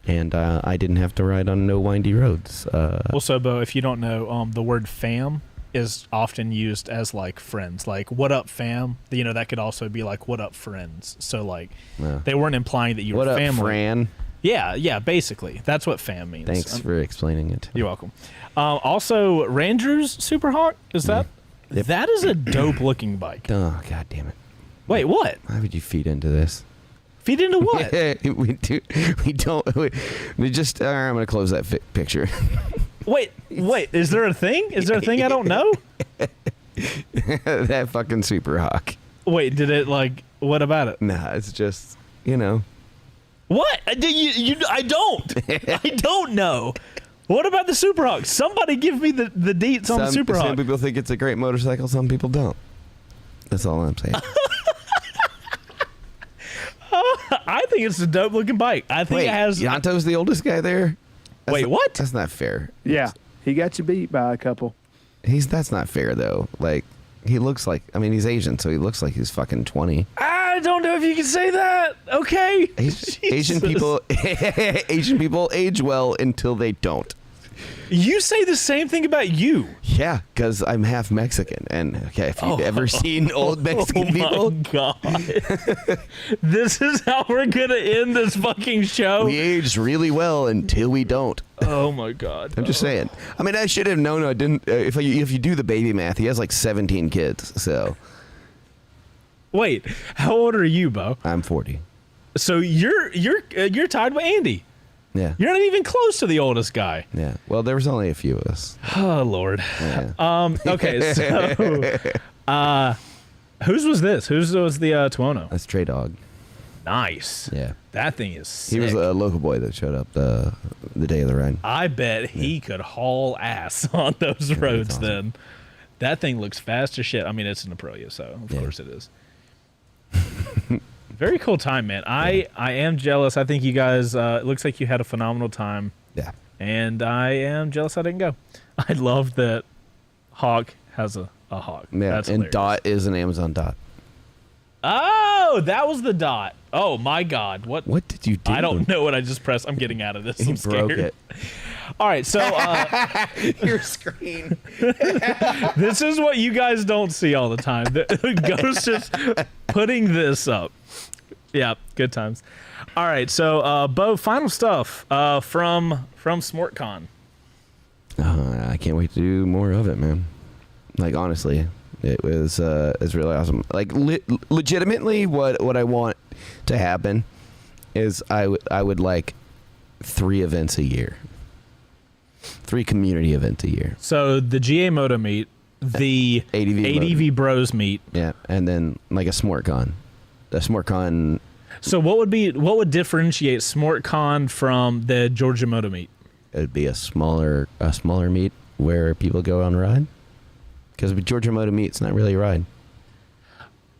and I didn't have to ride on no windy roads. Also, Beau, if you don't know, the word fam is often used as like friends, like what up fam, that could also be like what up friends. So like they weren't implying that you what were up, family. Fran? Yeah, basically that's what fam means. Thanks for explaining it. You're welcome. Also, Rangers Superhawk, is that That is a dope looking bike. Oh, God damn it. Wait, what? Why would you feed into this? Feed into what? we don't. We just. I'm going to close that picture. Wait. Is there a thing? Is there a thing I don't know? That fucking Super Hawk. Wait, did it like? What about it? Nah, it's just, you know. What? I don't. I don't know. What about the Super Hawk? Somebody give me the deets on the Super Hawk. Some people think it's a great motorcycle. Some people don't. That's all I'm saying. I think it's a dope looking bike. I think it has. Yanto's the oldest guy there. What? That's not fair. Yeah, he got you beat by a couple. That's not fair though. Like, he looks like. I mean, he's Asian, so he looks like he's fucking 20. I don't know if you can say that. Okay. Asian people. Asian people age well until they don't. You say the same thing about you. Yeah, because I'm half Mexican, and if you've ever seen old Mexican people, oh my God, this is how we're gonna end this fucking show. We age really well until we don't. Oh my God, I'm just saying. I mean, I should have known. I didn't. If you do the baby math, he has like 17 kids. So, wait, how old are you, Beau? I'm 40. So you're tied with Andy. Yeah. You're not even close to the oldest guy. Yeah. Well, there was only a few of us. Oh Lord. Yeah. Okay. So, whose was this? Whose was the Tuono? That's Trey Dog. Nice. Yeah. That thing is sick. He was a local boy that showed up the day of the ride. I bet he could haul ass on those roads. Awesome. Then that thing looks fast as shit. I mean, it's an Aprilia, so of course it is. Very cool time, man. I am jealous. I think you guys, it looks like you had a phenomenal time. Yeah. And I am jealous I didn't go. I love that Hawk has a Hawk. Yeah. That's and hilarious. Dot is an Amazon Dot. Oh, that was the Dot. Oh my God. What did you do? I don't know what I just pressed. I'm getting out of this. He I'm scared. broke it. All right, so Your screen. this is what you guys don't see all the time. The Ghost is putting this up. Yeah, good times. All right, so Beau, final stuff from Smortcon. I can't wait to do more of it, man. Like, honestly, it was it's really awesome. Like, legitimately, what I want to happen is I would like 3 events a year, 3 community events a year. So the GA Moto meet, the ADV Bros meet, yeah, and then like a Smortcon. The Smortcon. So what would differentiate Smortcon from the Georgia Moto meet? It would be a smaller meet where people go on a ride. Because with Georgia Moto meet, it's not really a ride.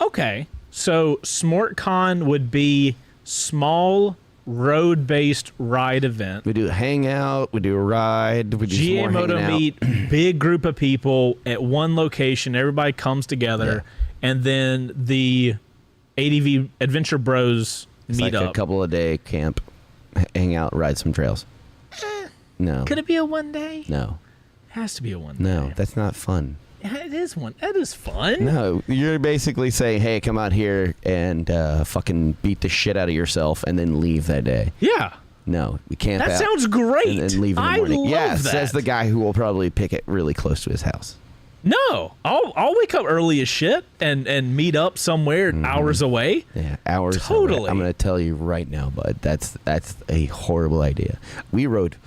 Okay, so Smortcon would be small road-based ride event. We do a hangout, we do a ride, we do some GA more Moto hanging out. meet, big group of people at one location. Everybody comes together, and then the ADV Adventure Bros It's meet like up. a couple of day camp, hang out, ride some trails. No. Could it be a one day? No. Has to be a one day. No, that's not fun. Yeah, it is one. That is fun. No, you're basically saying, hey, come out here and fucking beat the shit out of yourself and then leave that day. Yeah. No, we can't. That sounds great. And then leave in the I morning. love Yeah, that. says the guy who will probably pick it really close to his house. No, I'll wake up early as shit and meet up somewhere hours away. Yeah, hours. Totally. Away. I'm gonna tell you right now, bud. That's a horrible idea. You ride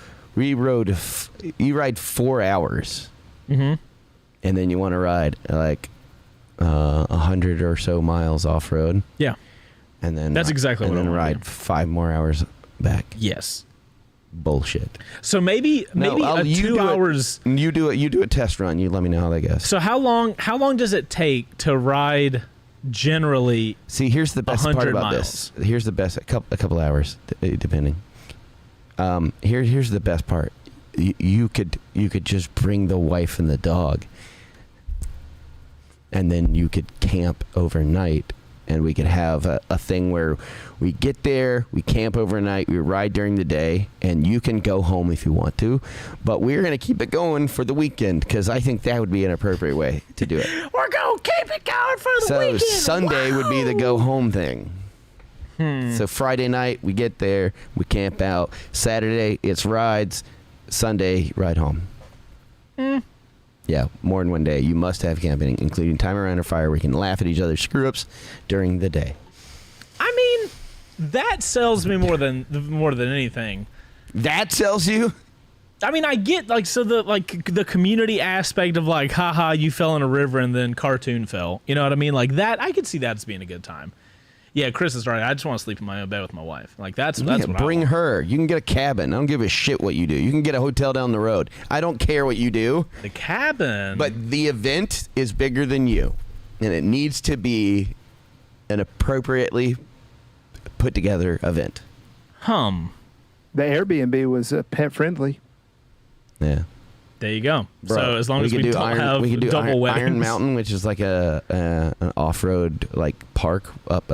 4 hours, and then you want to ride like 100 or so miles off road. Yeah, and then that's exactly what I then want ride 5 more hours back. Yes. Bullshit. So maybe you 2 hours. You do a test run. You let me know how that goes. So how long does it take to ride generally? See, here's the best part about this. Here's the best a couple hours depending. Here's the best part. You could just bring the wife and the dog, and then you could camp overnight, and we could have a thing where we get there, we camp overnight, we ride during the day, and you can go home if you want to, but we're going to keep it going for the weekend because I think that would be an appropriate way to do it. We're going to keep it going for the weekend. So Sunday would be the go home thing. So Friday night we get there, we camp out. Saturday it's rides. Sunday ride home. Yeah, more than one day. You must have camping, including time around a fire where you can laugh at each other's screw-ups during the day. I mean, that sells me more than anything. That sells you? I mean, I get the community aspect of like, haha, you fell in a river and then cartoon fell. You know what I mean? Like that, I could see that as being a good time. Yeah, Chris is right. I just want to sleep in my own bed with my wife. Like that's what bring her. You can get a cabin. I don't give a shit what you do. You can get a hotel down the road. I don't care what you do. The cabin. But the event is bigger than you, and it needs to be an appropriately put together event. The Airbnb was pet friendly. Yeah. There you go. Bro, so as long as we don't have double weddings. Iron Mountain, which is like an off-road like park up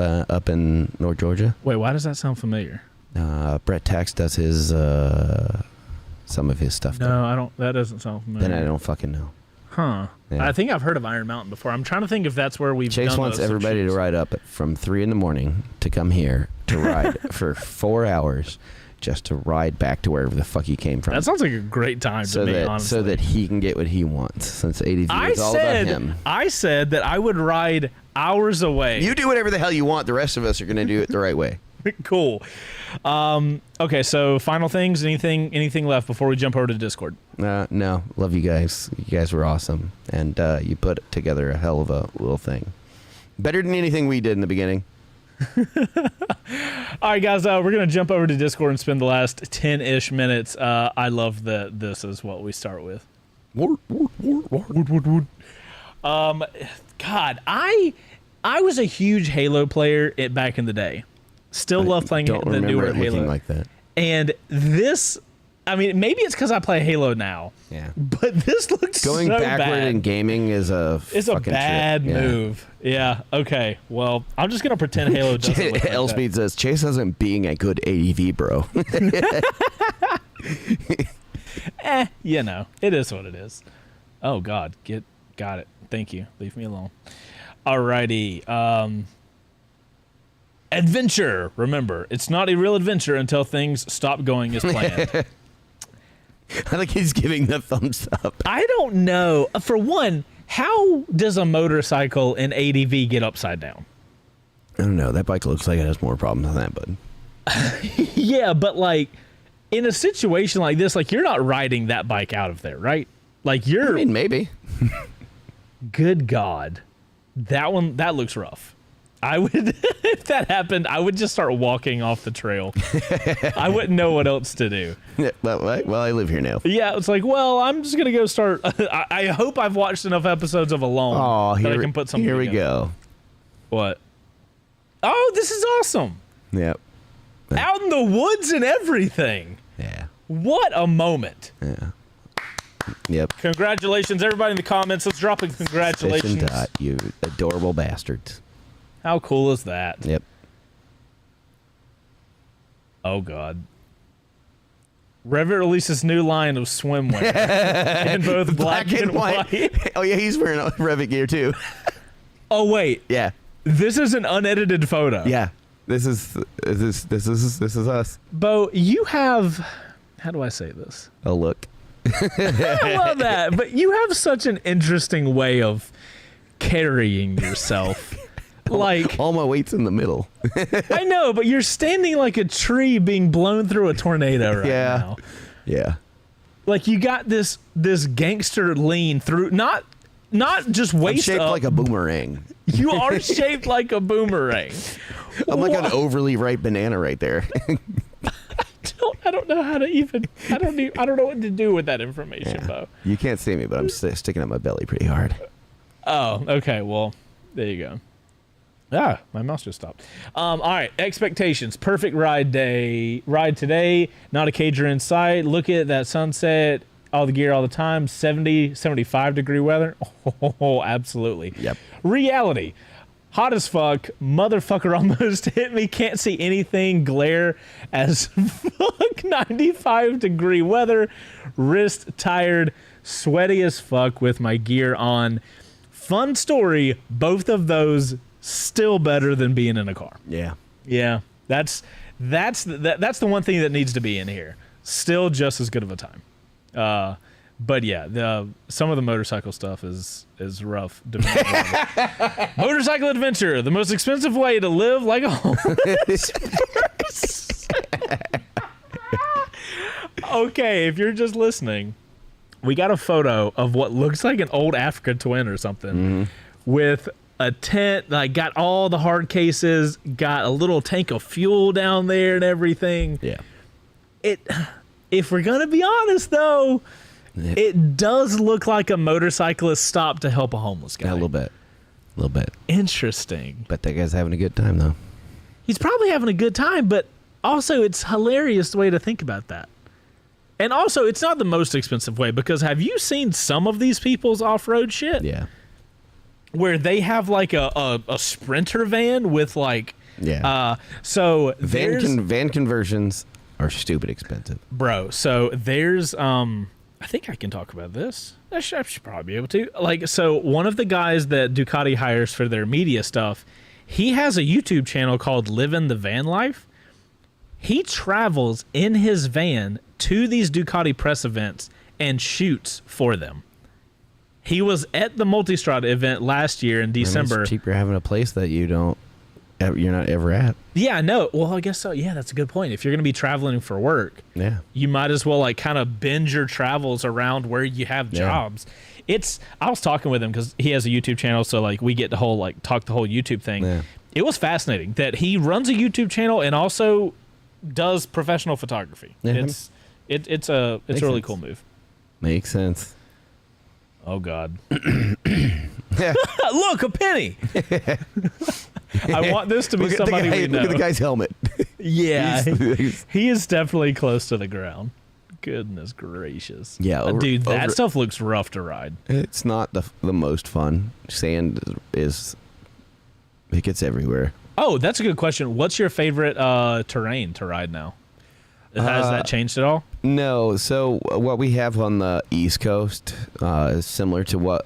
in North Georgia. Wait, why does that sound familiar? Brett Tax does his some of his stuff. No, I don't. That doesn't sound familiar. Then I don't fucking know. Huh. Yeah. I think I've heard of Iron Mountain before. I'm trying to think if that's where we've Chase done wants those everybody to ride up from 3 a.m. to come here to ride for 4 hours. Just to ride back to wherever the fuck he came from. That sounds like a great time to me, honestly. So that he can get what he wants, since ADV is all about him. I said that I would ride hours away. You do whatever the hell you want. The rest of us are going to do it the right way. Cool. Okay, so final things. Anything left before we jump over to Discord? No. Love you guys. You guys were awesome. And you put together a hell of a little thing. Better than anything we did in the beginning. All right, guys, we're going to jump over to Discord and spend the last 10-ish minutes. I love that this is what we start with. God, I was a huge Halo player back in the day. Still love playing the newer Halo. Like that. And this, I mean, maybe it's because I play Halo now. Yeah. But this looks going so backward bad. in gaming is a bad trip. move. Yeah. Okay. Well, I'm just gonna pretend Halo doesn't look like Elspeed says Chase isn't being a good ADV bro. You know, it is what it is. Oh God, got it. Thank you. Leave me alone. Alrighty. Adventure. Remember, it's not a real adventure until things stop going as planned. I think he's giving the thumbs up. I don't know. For one, how does a motorcycle in ADV get upside down? I don't know. That bike looks like it has more problems than that, bud. Yeah, but like in a situation like this, like you're not riding that bike out of there, right? Like you're. I mean, maybe. Good God, that looks rough. I would, if that happened, I would just start walking off the trail. I wouldn't know what else to do. Yeah, well, I live here now. Yeah, it's like, well, I'm just gonna go start. I hope I've watched enough episodes of Alone that I can put something. Here we together. go. What? Oh, this is awesome. Yep. Out in the woods and everything. Yeah. What a moment. Yeah. Yep. Congratulations, everybody in the comments. Let's drop a congratulations. You adorable bastards. How cool is that? Yep. Oh, God. Revit releases new line of swimwear in both black and white. Oh, yeah, he's wearing Revit gear, too. Oh, wait. Yeah. This is an unedited photo. Yeah. This is us. Beau, you have... How do I say this? Oh, look. I love that. But you have such an interesting way of carrying yourself. Like all my weight's in the middle. I know, but you're standing like a tree being blown through a tornado right now. Yeah. Like you got this gangster lean through, not just waist I'm shaped up. like a boomerang. You are shaped like a boomerang. I'm like an overly ripe banana right there. I don't know how to even. I don't know what to do with that information, Beau. You can't see me, but I'm sticking out my belly pretty hard. Oh, okay. Well, there you go. Ah, my mouse just stopped. All right, expectations. Perfect ride day. Ride today. Not a cager in sight. Look at that sunset. All the gear all the time. 70, 75 degree weather. Oh, absolutely. Yep. Reality. Hot as fuck. Motherfucker almost hit me. Can't see anything. Glare as fuck. 95 degree weather. Wrist tired. Sweaty as fuck with my gear on. Fun story. Both of those still better than being in a car. Yeah. Yeah. That's the one thing that needs to be in here. Still just as good of a time. But yeah, some of the motorcycle stuff is rough. Motorcycle adventure, the most expensive way to live like a homeless person. Okay, if you're just listening, we got a photo of what looks like an old Africa Twin or something with a tent, like got all the hard cases, got a little tank of fuel down there and everything. Yeah. If we're gonna be honest though, it does look like a motorcyclist stopped to help a homeless guy. Yeah, a little bit. Interesting. But that guy's having a good time though. He's probably having a good time, but also it's hilarious the way to think about that. And also, it's not the most expensive way, because have you seen some of these people's off-road shit? Yeah. Where they have like a Sprinter van with like... Yeah. So van conversions are stupid expensive. Bro, so there's... I think I can talk about this. I should probably be able to. Like, so one of the guys that Ducati hires for their media stuff, he has a YouTube channel called Livin' the Van Life. He travels in his van to these Ducati press events and shoots for them. He was at the Multistrada event last year in December. It's cheaper having a place that you're not ever at. Yeah, no. Well, I guess so. Yeah, that's a good point. If you're going to be traveling for work, you might as well like kind of binge your travels around where you have jobs. I was talking with him because he has a YouTube channel, so like we get to talk the whole YouTube thing. Yeah. It was fascinating that he runs a YouTube channel and also does professional photography. It's a really cool move. Makes sense. Oh God. Look, a penny. I want this to be somebody we know. Look at the guy's helmet. Yeah, he is definitely close to the ground. Goodness gracious. Yeah, dude, that stuff looks rough to ride. It's not the most fun. Sand it gets everywhere. Oh, that's a good question. What's your favorite terrain to ride now? Has that changed at all? No. So what we have on the East Coast is similar to what...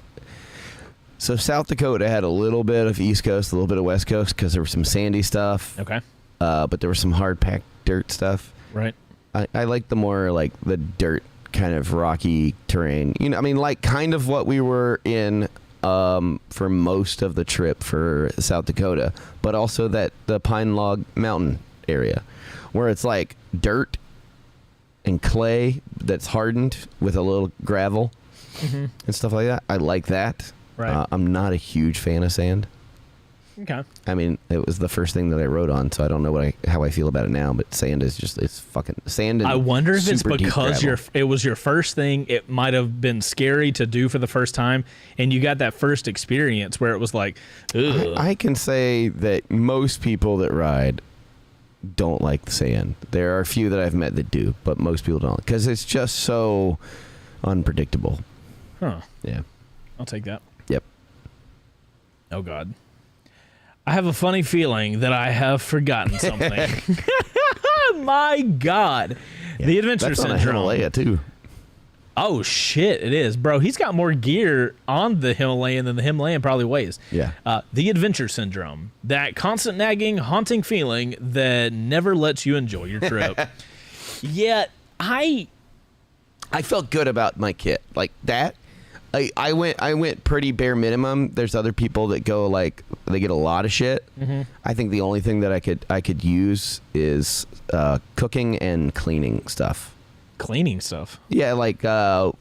So South Dakota had a little bit of East Coast, a little bit of West Coast, because there was some sandy stuff. Okay. But there was some hard-packed dirt stuff. Right. I like the more like the dirt kind of rocky terrain. You know, I mean, like kind of what we were in for most of the trip for South Dakota, but also the Pine Log Mountain area, where it's like dirt and clay that's hardened with a little gravel and stuff like that. I like that. Right. I'm not a huge fan of sand. Okay. I mean, it was the first thing that I rode on, so I don't know how I feel about it now. But sand is it's fucking sand. And I wonder if it's super deep because gravel. it was your first thing. It might have been scary to do for the first time, and you got that first experience where it was like, ugh. I can say that most people that ride don't like the sand. There are a few that I've met that do, but most people don't, because it's just so unpredictable. Huh. Yeah. I'll take that. Yep. Oh God. I have a funny feeling that I have forgotten something. My God. Yeah, the Adventure that's Syndrome. On a Himalaya too. Oh shit, it is, bro. He's got more gear on the Himalayan than the Himalayan probably weighs. Yeah. The Adventure Syndrome. That constant nagging, haunting feeling that never lets you enjoy your trip. Yet I felt good about my kit. Like that. I went pretty bare minimum. There's other people that go like they get a lot of shit. Mm-hmm. I think the only thing that I could use is cooking and cleaning stuff. Cleaning stuff. Yeah, like they call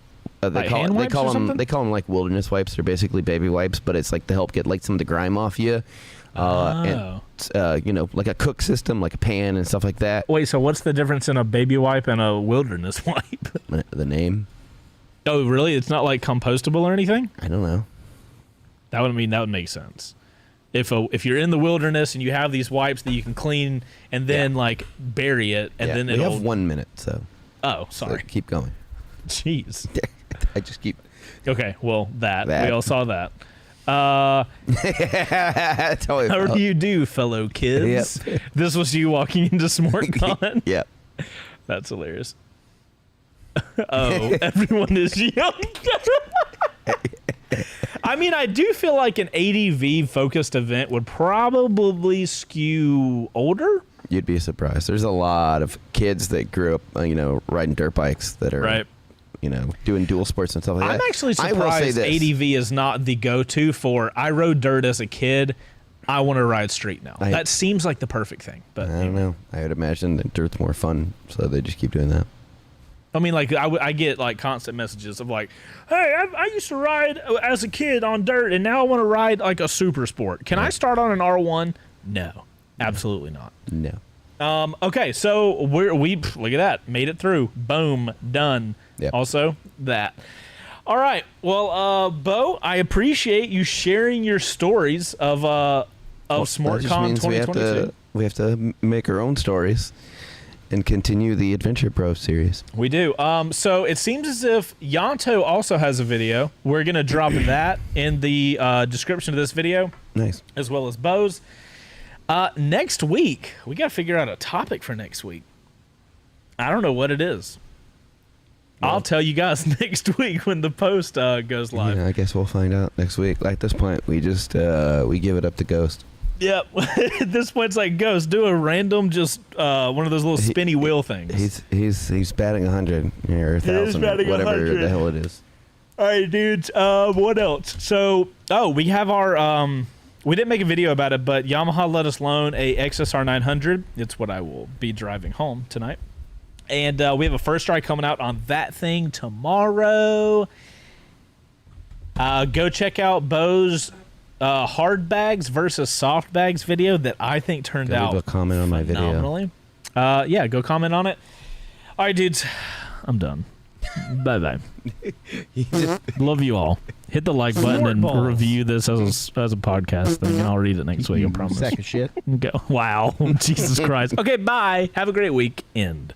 them like wilderness wipes. They're basically baby wipes, but it's like to help get like some of the grime off you. And you know, like a cook system, like a pan and stuff like that. Wait, so what's the difference in a baby wipe and a wilderness wipe? The name. Oh, really? It's not like compostable or anything? I don't know. That would make sense. If you're in the wilderness and you have these wipes that you can clean and then like bury it and then it'll... We have 1 minute, so. Oh, sorry. So keep going. Jeez. I just keep. Okay, well, that. We all saw that. Totally how do you do, fellow kids? Yep. This was you walking into Smortcon? Yep. That's hilarious. Oh, everyone is young. I mean, I do feel like an ADV focused event would probably skew older. You'd be surprised. There's a lot of kids that grew up, riding dirt bikes that are right. doing dual sports and stuff like that. I'm actually I will say surprised this. ADV is not the go-to for. I rode dirt as a kid. I want to ride street now. That seems like the perfect thing. But I don't know. I would imagine that dirt's more fun, so they just keep doing that. I mean, like I get like constant messages of like, "Hey, I used to ride as a kid on dirt, and now I want to ride like a super sport. Can I start on an R1?" No, absolutely not. No. Okay, so we look at that, made it through. Boom, done. Yep. Also that. All right. Well, Beau, I appreciate you sharing your stories of Smortcon 2022. We have to make our own stories and continue the Adventure Pro series. We do. So it seems as if Yanto also has a video. We're gonna drop that in the description of this video. Nice. As well as Beau's. Next week, we got to figure out a topic for next week. I don't know what it is. I'll tell you guys next week when the post goes live. Yeah, I guess we'll find out next week. At this point, we just we give it up to Ghost. Yep. At this point, it's like, Ghost, do a random, just one of those little spinny wheel things. He's batting 100 or 1,000, whatever the hell it is. All right, dudes. What else? So, we have our we didn't make a video about it, but Yamaha let us loan a XSR 900. It's what I will be driving home tonight. And we have a first try coming out on that thing tomorrow. Go check out Beau's hard bags versus soft bags video that I think turned out leave a comment on my video. Phenomenally. Yeah, go comment on it. All right, dudes. I'm done. Bye-bye. Love you all. Hit the like button and review this as a podcast thing, and I'll read it next week, I promise. Sack of shit. Go. Wow. Jesus Christ. Okay, bye. Have a great week. End.